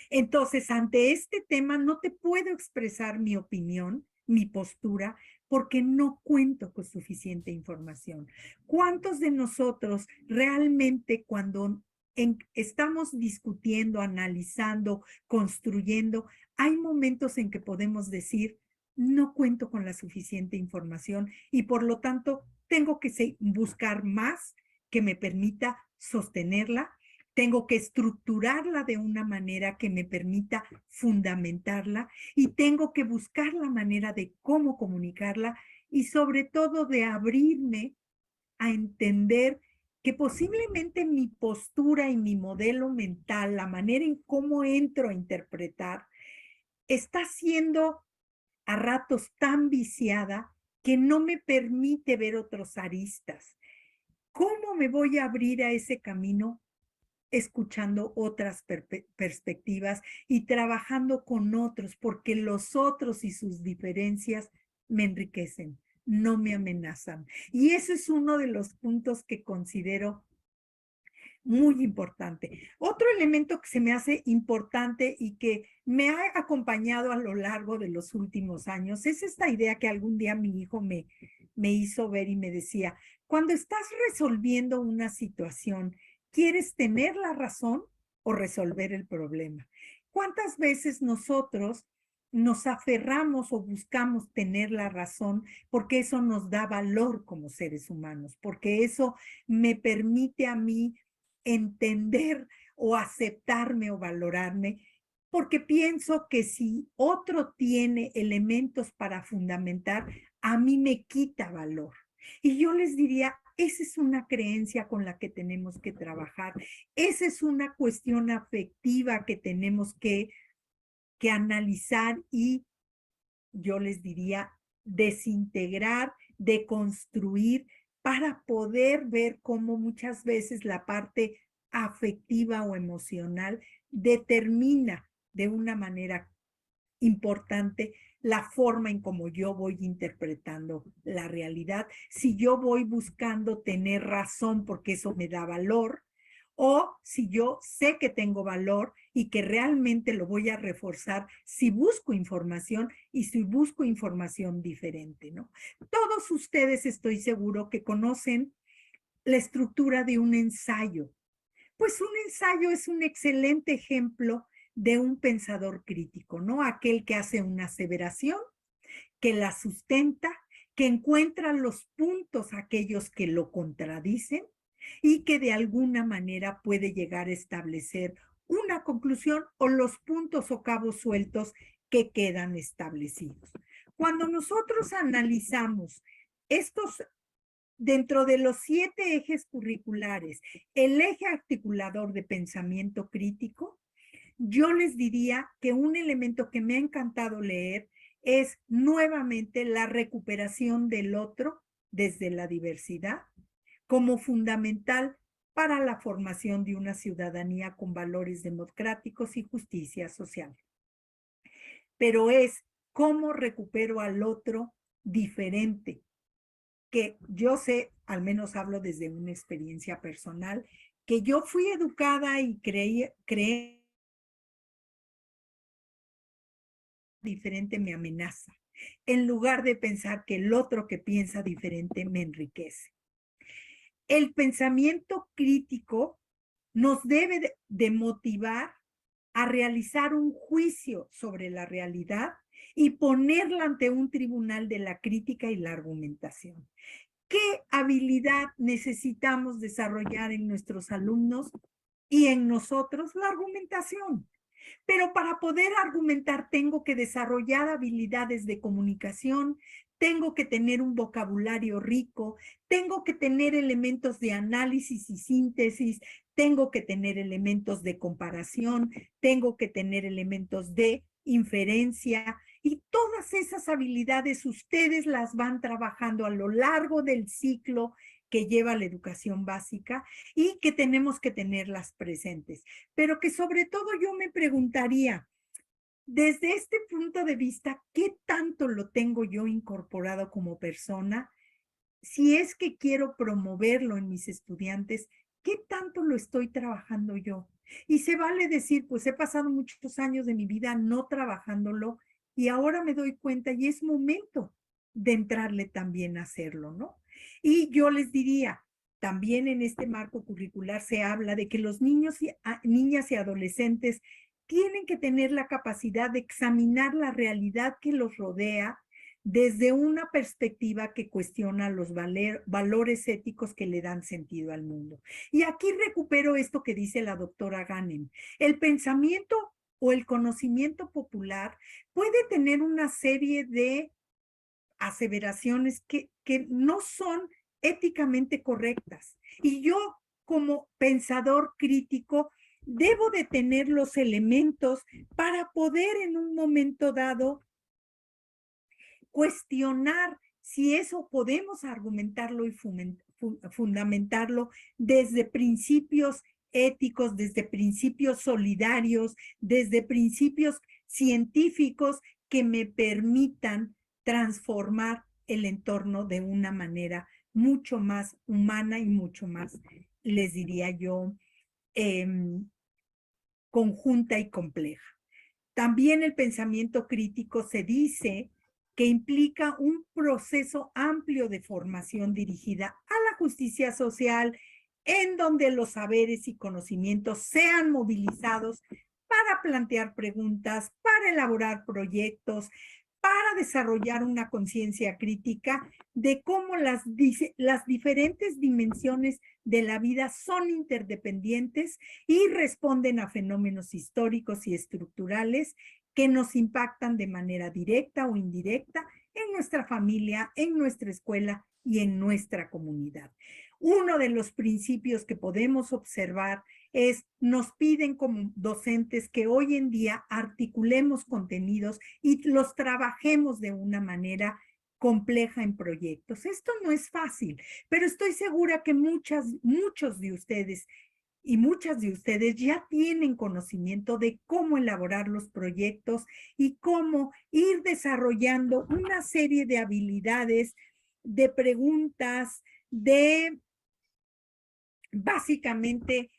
Entonces, ante este tema no te puedo expresar mi opinión, mi postura, porque no cuento con suficiente información. ¿Cuántos de nosotros realmente cuando estamos discutiendo, analizando, construyendo, hay momentos en que podemos decir, no cuento con la suficiente información y por lo tanto tengo que buscar más que me permita sostenerla, tengo que estructurarla de una manera que me permita fundamentarla y tengo que buscar la manera de cómo comunicarla y sobre todo de abrirme a entender que posiblemente mi postura y mi modelo mental, la manera en cómo entro a interpretar, está siendo a ratos tan viciada que no me permite ver otros aristas. ¿Cómo me voy a abrir a ese camino? Escuchando otras perspectivas y trabajando con otros, porque los otros y sus diferencias me enriquecen, no me amenazan. Y ese es uno de los puntos que considero muy importante. Otro elemento que se me hace importante y que me ha acompañado a lo largo de los últimos años es esta idea que algún día mi hijo me hizo ver y me decía, cuando estás resolviendo una situación, ¿quieres tener la razón o resolver el problema? ¿Cuántas veces nosotros nos aferramos o buscamos tener la razón porque eso nos da valor como seres humanos, porque eso me permite a mí entender o aceptarme o valorarme, porque pienso que si otro tiene elementos para fundamentar, a mí me quita valor. Y yo les diría, esa es una creencia con la que tenemos que trabajar, esa es una cuestión afectiva que tenemos que analizar y yo les diría desintegrar, deconstruir, para poder ver cómo muchas veces la parte afectiva o emocional determina de una manera importante la forma en cómo yo voy interpretando la realidad, si yo voy buscando tener razón porque eso me da valor, o si yo sé que tengo valor y que realmente lo voy a reforzar si busco información y si busco información diferente, ¿no? Todos ustedes estoy seguro que conocen la estructura de un ensayo. Pues un ensayo es un excelente ejemplo de un pensador crítico, ¿no? Aquel que hace una aseveración, que la sustenta, que encuentra los puntos aquellos que lo contradicen y que de alguna manera puede llegar a establecer una conclusión o los puntos o cabos sueltos que quedan establecidos. Cuando nosotros analizamos estos dentro de los 7 ejes curriculares, el eje articulador de pensamiento crítico, yo les diría que un elemento que me ha encantado leer es nuevamente la recuperación del otro desde la diversidad como fundamental para la formación de una ciudadanía con valores democráticos y justicia social. Pero es cómo recupero al otro diferente, que yo sé, al menos hablo desde una experiencia personal, que yo fui educada y creé diferente me amenaza, en lugar de pensar que el otro que piensa diferente me enriquece. El pensamiento crítico nos debe de motivar a realizar un juicio sobre la realidad y ponerla ante un tribunal de la crítica y la argumentación. ¿Qué habilidad necesitamos desarrollar en nuestros alumnos y en nosotros? La argumentación. Pero para poder argumentar tengo que desarrollar habilidades de comunicación, tengo que tener un vocabulario rico, tengo que tener elementos de análisis y síntesis, tengo que tener elementos de comparación, tengo que tener elementos de inferencia y todas esas habilidades ustedes las van trabajando a lo largo del ciclo que lleva la educación básica y que tenemos que tenerlas presentes. Pero que sobre todo yo me preguntaría, desde este punto de vista, ¿qué tanto lo tengo yo incorporado como persona? Si es que quiero promoverlo en mis estudiantes, ¿qué tanto lo estoy trabajando yo? Y se vale decir, pues he pasado muchos años de mi vida no trabajándolo y ahora me doy cuenta y es momento de entrarle también a hacerlo, ¿no? Y yo les diría, también en este marco curricular se habla de que los niños y niñas y adolescentes tienen que tener la capacidad de examinar la realidad que los rodea desde una perspectiva que cuestiona los valores éticos que le dan sentido al mundo. Y aquí recupero esto que dice la doctora Ganem. El pensamiento o el conocimiento popular puede tener una serie de aseveraciones que no son éticamente correctas. Y yo, como pensador crítico, debo de tener los elementos para poder en un momento dado cuestionar si eso podemos argumentarlo y fundamentarlo desde principios éticos, desde principios solidarios, desde principios científicos que me permitan transformar el entorno de una manera mucho más humana y mucho más, les diría yo, conjunta y compleja. También el pensamiento crítico se dice que implica un proceso amplio de formación dirigida a la justicia social, en donde los saberes y conocimientos sean movilizados para plantear preguntas, para elaborar proyectos, para desarrollar una conciencia crítica de cómo las diferentes dimensiones de la vida son interdependientes y responden a fenómenos históricos y estructurales que nos impactan de manera directa o indirecta en nuestra familia, en nuestra escuela y en nuestra comunidad. Uno de los principios que podemos observar es, nos piden como docentes que hoy en día articulemos contenidos y los trabajemos de una manera compleja en proyectos. Esto no es fácil, pero estoy segura que muchos de ustedes y muchas de ustedes ya tienen conocimiento de cómo elaborar los proyectos y cómo ir desarrollando una serie de habilidades, de preguntas, de básicamente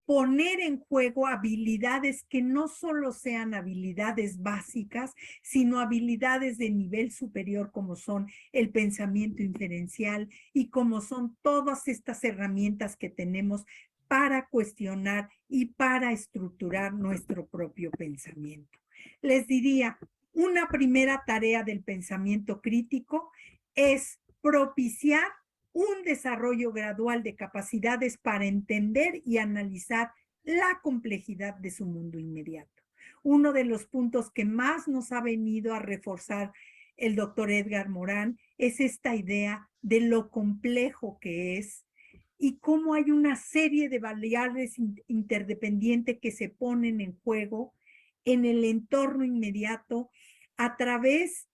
poner en juego habilidades que no solo sean habilidades básicas, sino habilidades de nivel superior como son el pensamiento inferencial y como son todas estas herramientas que tenemos para cuestionar y para estructurar nuestro propio pensamiento. Les diría, una primera tarea del pensamiento crítico es propiciar un desarrollo gradual de capacidades para entender y analizar la complejidad de su mundo inmediato. Uno de los puntos que más nos ha venido a reforzar el doctor Edgar Morin es esta idea de lo complejo que es y cómo hay una serie de variables interdependientes que se ponen en juego en el entorno inmediato a través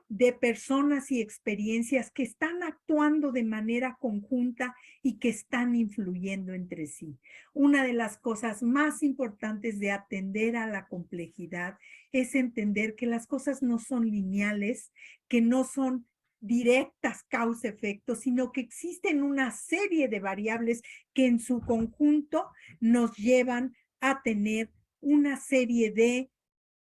de personas y experiencias que están actuando de manera conjunta y que están influyendo entre sí. Una de las cosas más importantes de atender a la complejidad es entender que las cosas no son lineales, que no son directas causa-efecto, sino que existen una serie de variables que en su conjunto nos llevan a tener una serie de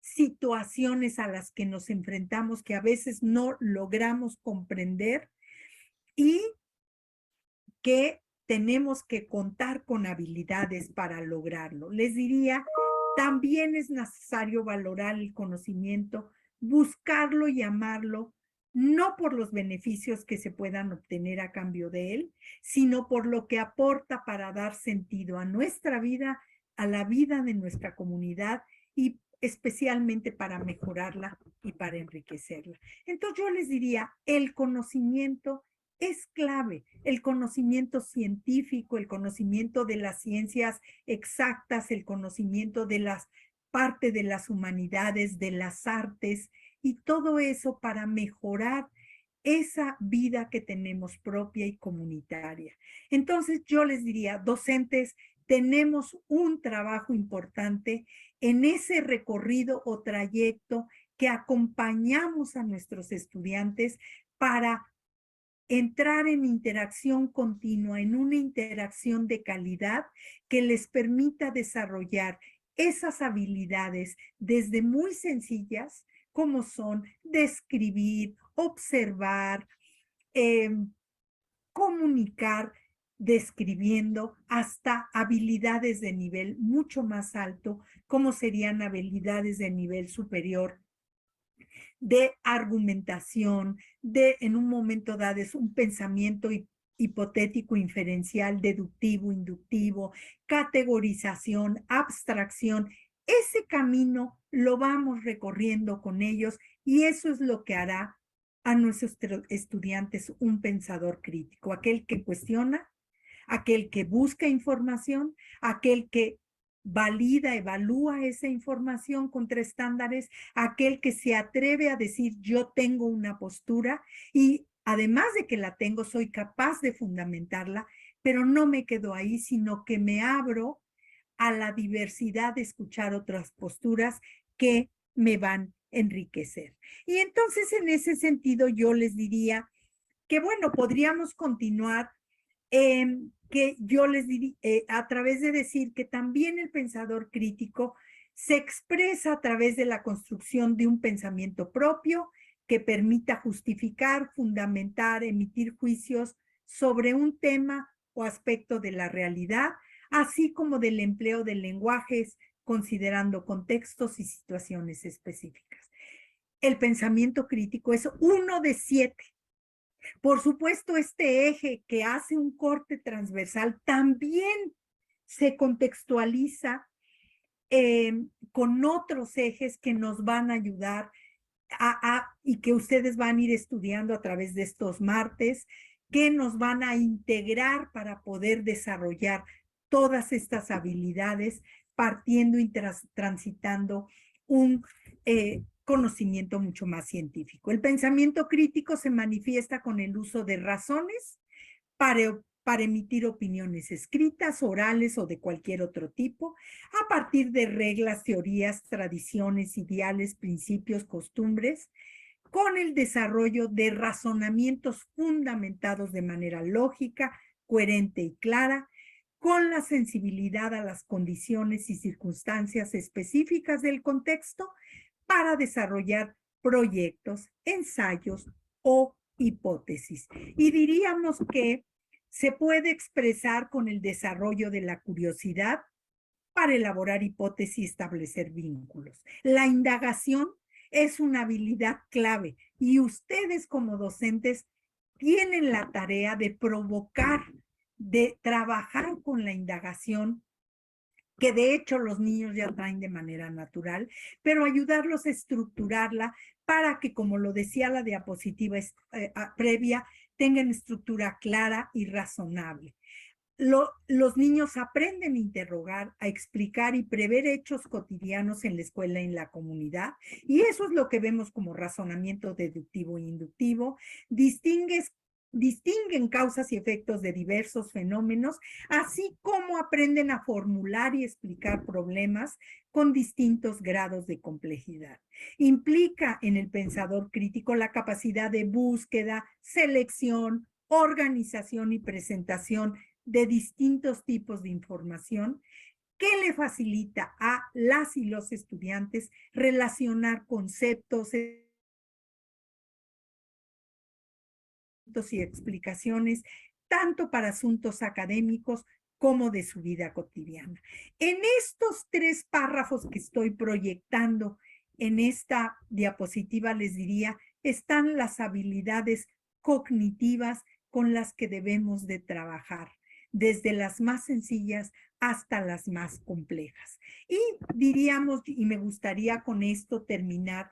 situaciones a las que nos enfrentamos que a veces no logramos comprender y que tenemos que contar con habilidades para lograrlo. Les diría, también es necesario valorar el conocimiento, buscarlo y amarlo, no por los beneficios que se puedan obtener a cambio de él, sino por lo que aporta para dar sentido a nuestra vida, a la vida de nuestra comunidad y especialmente para mejorarla y para enriquecerla. Entonces yo les diría, el conocimiento es clave, el conocimiento científico, el conocimiento de las ciencias exactas, el conocimiento de las parte de las humanidades, de las artes y todo eso para mejorar esa vida que tenemos propia y comunitaria. Entonces yo les diría, docentes, tenemos un trabajo importante en ese recorrido o trayecto que acompañamos a nuestros estudiantes para entrar en interacción continua, en una interacción de calidad que les permita desarrollar esas habilidades desde muy sencillas, como son describir, observar, comunicar, describiendo, hasta habilidades de nivel mucho más alto, como serían habilidades de nivel superior, de argumentación, de en un momento dado es un pensamiento hipotético, inferencial, deductivo, inductivo, categorización, abstracción. Ese camino lo vamos recorriendo con ellos y eso es lo que hará a nuestros estudiantes un pensador crítico, aquel que cuestiona, aquel que busca información, aquel que valida, evalúa esa información contra estándares, aquel que se atreve a decir yo tengo una postura y además de que la tengo, soy capaz de fundamentarla, pero no me quedo ahí, sino que me abro a la diversidad de escuchar otras posturas que me van a enriquecer. Y entonces en ese sentido yo les diría que bueno, podríamos continuar que yo les diría, a través de decir que también el pensador crítico se expresa a través de la construcción de un pensamiento propio que permita justificar, fundamentar, emitir juicios sobre un tema o aspecto de la realidad, así como del empleo de lenguajes, considerando contextos y situaciones específicas. El pensamiento crítico es uno de 7. Por supuesto, este eje que hace un corte transversal también se contextualiza con otros ejes que nos van a ayudar y que ustedes van a ir estudiando a través de estos martes, que nos van a integrar para poder desarrollar todas estas habilidades, partiendo y transitando un conocimiento mucho más científico. El pensamiento crítico se manifiesta con el uso de razones para para emitir opiniones escritas, orales o de cualquier otro tipo, a partir de reglas, teorías, tradiciones, ideales, principios, costumbres, con el desarrollo de razonamientos fundamentados de manera lógica, coherente y clara, con la sensibilidad a las condiciones y circunstancias específicas del contexto para desarrollar proyectos, ensayos o hipótesis. Y diríamos que se puede expresar con el desarrollo de la curiosidad para elaborar hipótesis y establecer vínculos. La indagación es una habilidad clave y ustedes como docentes tienen la tarea de provocar, de trabajar con la indagación, que de hecho los niños ya traen de manera natural, pero ayudarlos a estructurarla para que, como lo decía la diapositiva previa, tengan estructura clara y razonable. Los niños aprenden a interrogar, a explicar y prever hechos cotidianos en la escuela y en la comunidad, y eso es lo que vemos como razonamiento deductivo e inductivo. Distinguen causas y efectos de diversos fenómenos, así como aprenden a formular y explicar problemas con distintos grados de complejidad. Implica en el pensador crítico la capacidad de búsqueda, selección, organización y presentación de distintos tipos de información que le facilita a las y los estudiantes relacionar conceptos y explicaciones tanto para asuntos académicos como de su vida cotidiana. En estos 3 párrafos que estoy proyectando en esta diapositiva, les diría, están las habilidades cognitivas con las que debemos de trabajar, desde las más sencillas hasta las más complejas. Y diríamos, y me gustaría con esto terminar,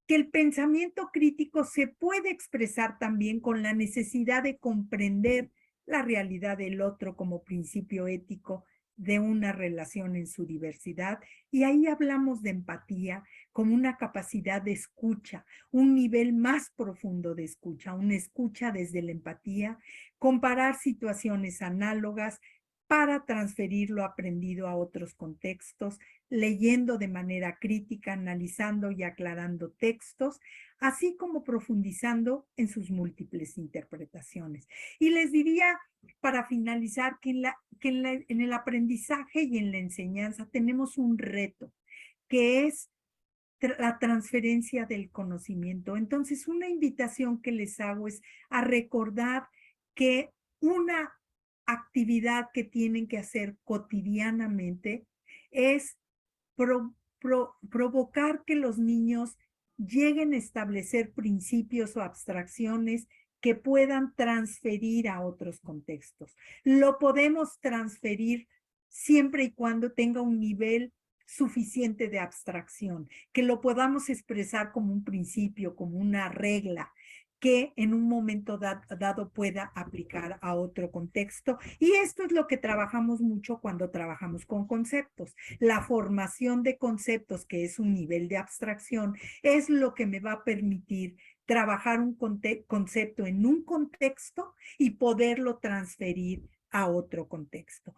que el pensamiento crítico se puede expresar también con la necesidad de comprender la realidad del otro como principio ético de una relación en su diversidad. Y ahí hablamos de empatía como una capacidad de escucha, un nivel más profundo de escucha, una escucha desde la empatía, comparar situaciones análogas para transferir lo aprendido a otros contextos, leyendo de manera crítica, analizando y aclarando textos, así como profundizando en sus múltiples interpretaciones. Y les diría, para finalizar, que en el aprendizaje y en la enseñanza tenemos un reto, que es la transferencia del conocimiento. Entonces, una invitación que les hago es a recordar que una actividad que tienen que hacer cotidianamente es provocar que los niños lleguen a establecer principios o abstracciones que puedan transferir a otros contextos. Lo podemos transferir siempre y cuando tenga un nivel suficiente de abstracción, que lo podamos expresar como un principio, como una regla, que en un momento dado pueda aplicar a otro contexto. Y esto es lo que trabajamos mucho cuando trabajamos con conceptos. La formación de conceptos, que es un nivel de abstracción, es lo que me va a permitir trabajar un concepto en un contexto y poderlo transferir a otro contexto.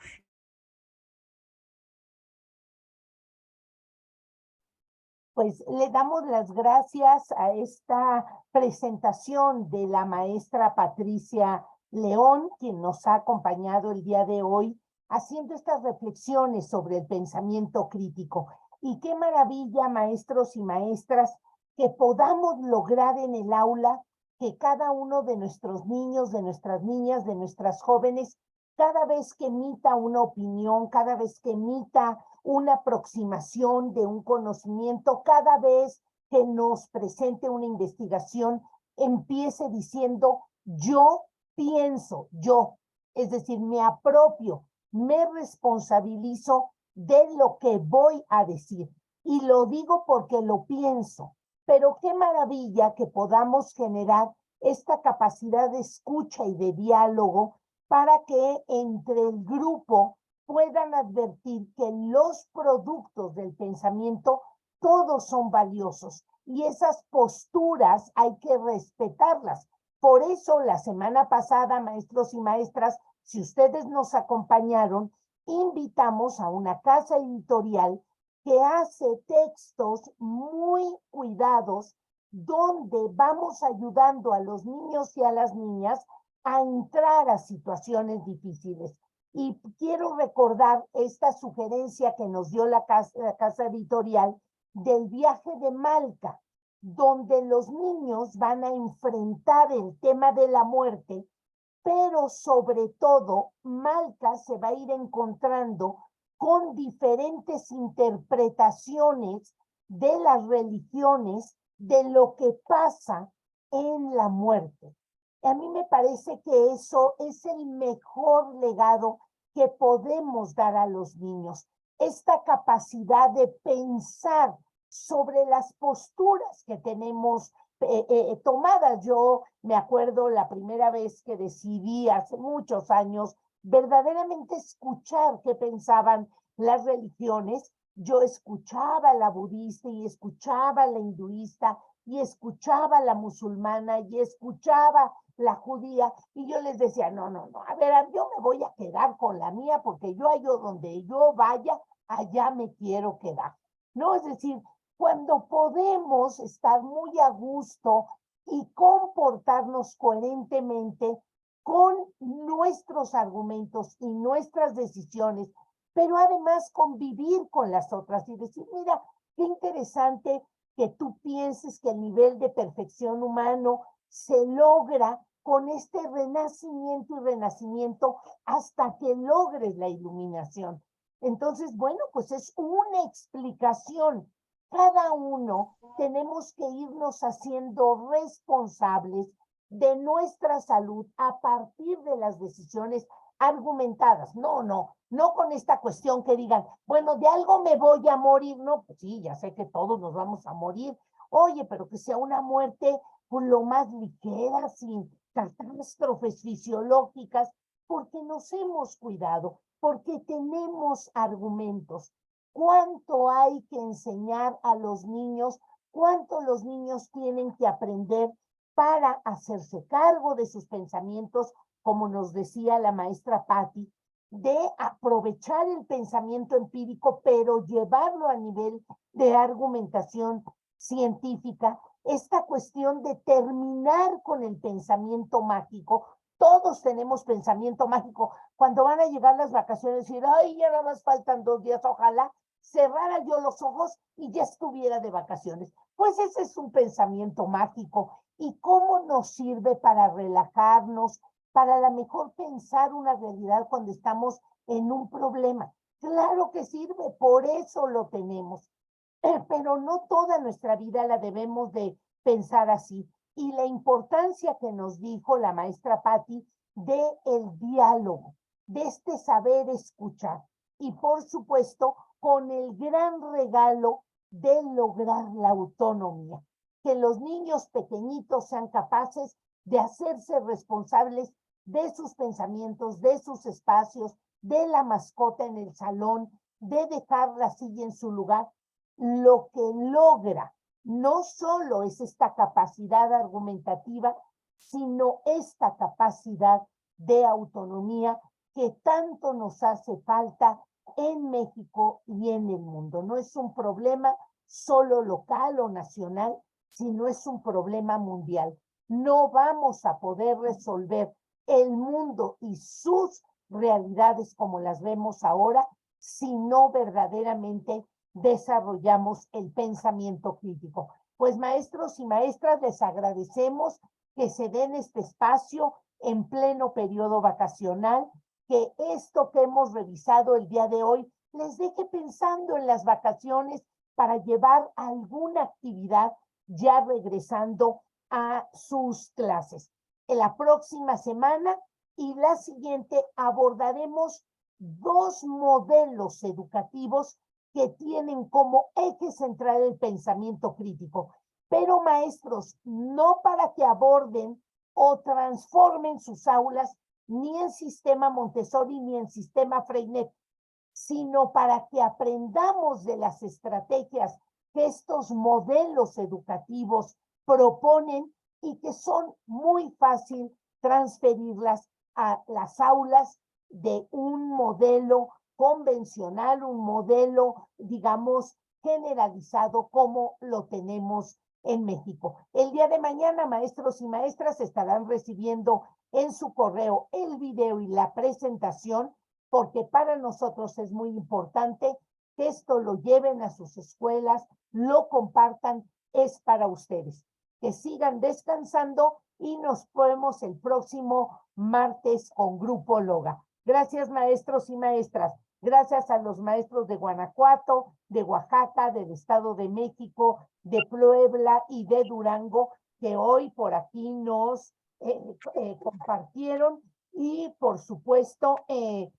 Pues le damos las gracias a esta presentación de la maestra Patricia León, quien nos ha acompañado el día de hoy, haciendo estas reflexiones sobre el pensamiento crítico. Y qué maravilla, maestros y maestras, que podamos lograr en el aula que cada uno de nuestros niños, de nuestras niñas, de nuestras jóvenes, cada vez que emita una opinión, cada vez que emita una aproximación de un conocimiento, cada vez que nos presente una investigación, empiece diciendo yo pienso, yo, es decir, me apropio, me responsabilizo de lo que voy a decir. Y lo digo porque lo pienso. Pero qué maravilla que podamos generar esta capacidad de escucha y de diálogo para que entre el grupo puedan advertir que los productos del pensamiento todos son valiosos y esas posturas hay que respetarlas. Por eso la semana pasada, maestros y maestras, si ustedes nos acompañaron, invitamos a una casa editorial que hace textos muy cuidados, donde vamos ayudando a los niños y a las niñas a entrar a situaciones difíciles. Y quiero recordar esta sugerencia que nos dio la casa editorial del viaje de Malca, donde los niños van a enfrentar el tema de la muerte, pero sobre todo Malca se va a ir encontrando con diferentes interpretaciones de las religiones de lo que pasa en la muerte. A mí me parece que eso es el mejor legado que podemos dar a los niños, esta capacidad de pensar sobre las posturas que tenemos tomadas. Yo me acuerdo la primera vez que decidí hace muchos años verdaderamente escuchar qué pensaban las religiones. Yo escuchaba la budista y escuchaba la hinduista y escuchaba la musulmana y escuchaba la judía, y yo les decía, no, a ver, yo me voy a quedar con la mía, porque yo allá donde yo vaya, allá me quiero quedar, ¿no? Es decir, cuando podemos estar muy a gusto y comportarnos coherentemente con nuestros argumentos y nuestras decisiones, pero además convivir con las otras y decir, mira, qué interesante que tú pienses que el nivel de perfección humano se logra con este renacimiento y renacimiento hasta que logres la iluminación. Entonces, bueno, pues es una explicación. Cada uno tenemos que irnos haciendo responsables de nuestra salud a partir de las decisiones argumentadas. No con esta cuestión que digan, bueno, de algo me voy a morir. No, pues sí, ya sé que todos nos vamos a morir. Oye, pero que sea una muerte pues, lo más ligera, sin catástrofes fisiológicas, porque nos hemos cuidado, porque tenemos argumentos. ¿Cuánto hay que enseñar a los niños? ¿Cuánto los niños tienen que aprender para hacerse cargo de sus pensamientos, como nos decía la maestra Patti, de aprovechar el pensamiento empírico, pero llevarlo a nivel de argumentación científica? Esta cuestión de terminar con el pensamiento mágico. Todos tenemos pensamiento mágico. Cuando van a llegar las vacaciones, decir, ay, ya nada más faltan 2 días, ojalá cerrara yo los ojos y ya estuviera de vacaciones. Pues ese es un pensamiento mágico. ¿Y cómo nos sirve para relajarnos, para a lo mejor pensar una realidad cuando estamos en un problema? Claro que sirve, por eso lo tenemos. Pero no toda nuestra vida la debemos de pensar así. Y la importancia que nos dijo la maestra Patti de el diálogo, de este saber escuchar. Y por supuesto, con el gran regalo de lograr la autonomía. Que los niños pequeñitos sean capaces de hacerse responsables de sus pensamientos, de sus espacios, de la mascota en el salón, de dejar la silla en su lugar. Lo que logra no solo es esta capacidad argumentativa, sino esta capacidad de autonomía que tanto nos hace falta en México y en el mundo. No es un problema solo local o nacional, sino es un problema mundial. No vamos a poder resolver el mundo y sus realidades como las vemos ahora si no verdaderamente desarrollamos el pensamiento crítico. Pues maestros y maestras, les agradecemos que se den este espacio en pleno periodo vacacional, que esto que hemos revisado el día de hoy les deje pensando en las vacaciones para llevar alguna actividad ya regresando a sus clases. En la próxima semana y la siguiente abordaremos 2 modelos educativos que tienen como eje central el pensamiento crítico. Pero maestros, no para que aborden o transformen sus aulas ni en sistema Montessori ni en sistema Freinet, sino para que aprendamos de las estrategias que estos modelos educativos proponen y que son muy fácil transferirlas a las aulas de un modelo convencional, un modelo, digamos, generalizado como lo tenemos en México. El día de mañana, maestros y maestras estarán recibiendo en su correo el video y la presentación, porque para nosotros es muy importante que esto lo lleven a sus escuelas, lo compartan, es para ustedes. Que sigan descansando y nos vemos el próximo martes con Grupo Loga. Gracias, maestros y maestras. Gracias a los maestros de Guanajuato, de Oaxaca, del Estado de México, de Puebla y de Durango, que hoy por aquí nos compartieron. Y por supuesto, el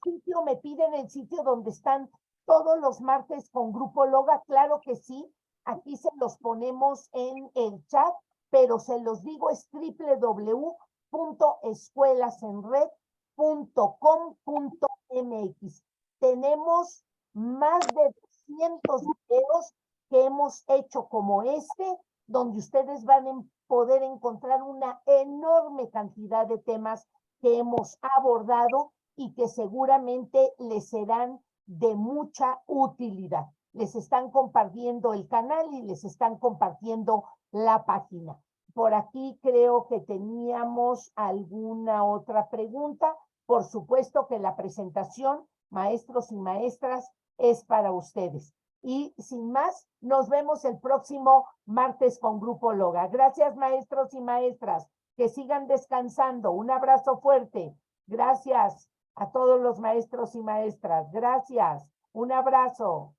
sitio, me piden el sitio donde están todos los martes con Grupo Loga. Claro que sí, aquí se los ponemos en el chat, pero se los digo, es www.escuelasenred.com.mx. Tenemos más de 200 videos que hemos hecho como este, donde ustedes van a poder encontrar una enorme cantidad de temas que hemos abordado y que seguramente les serán de mucha utilidad. Les están compartiendo el canal y les están compartiendo la página. Por aquí creo que teníamos alguna otra pregunta. Por supuesto que la presentación, maestros y maestras, es para ustedes. Y sin más, nos vemos el próximo martes con Grupo Loga. Gracias, maestros y maestras. Que sigan descansando. Un abrazo fuerte. Gracias a todos los maestros y maestras. Gracias. Un abrazo.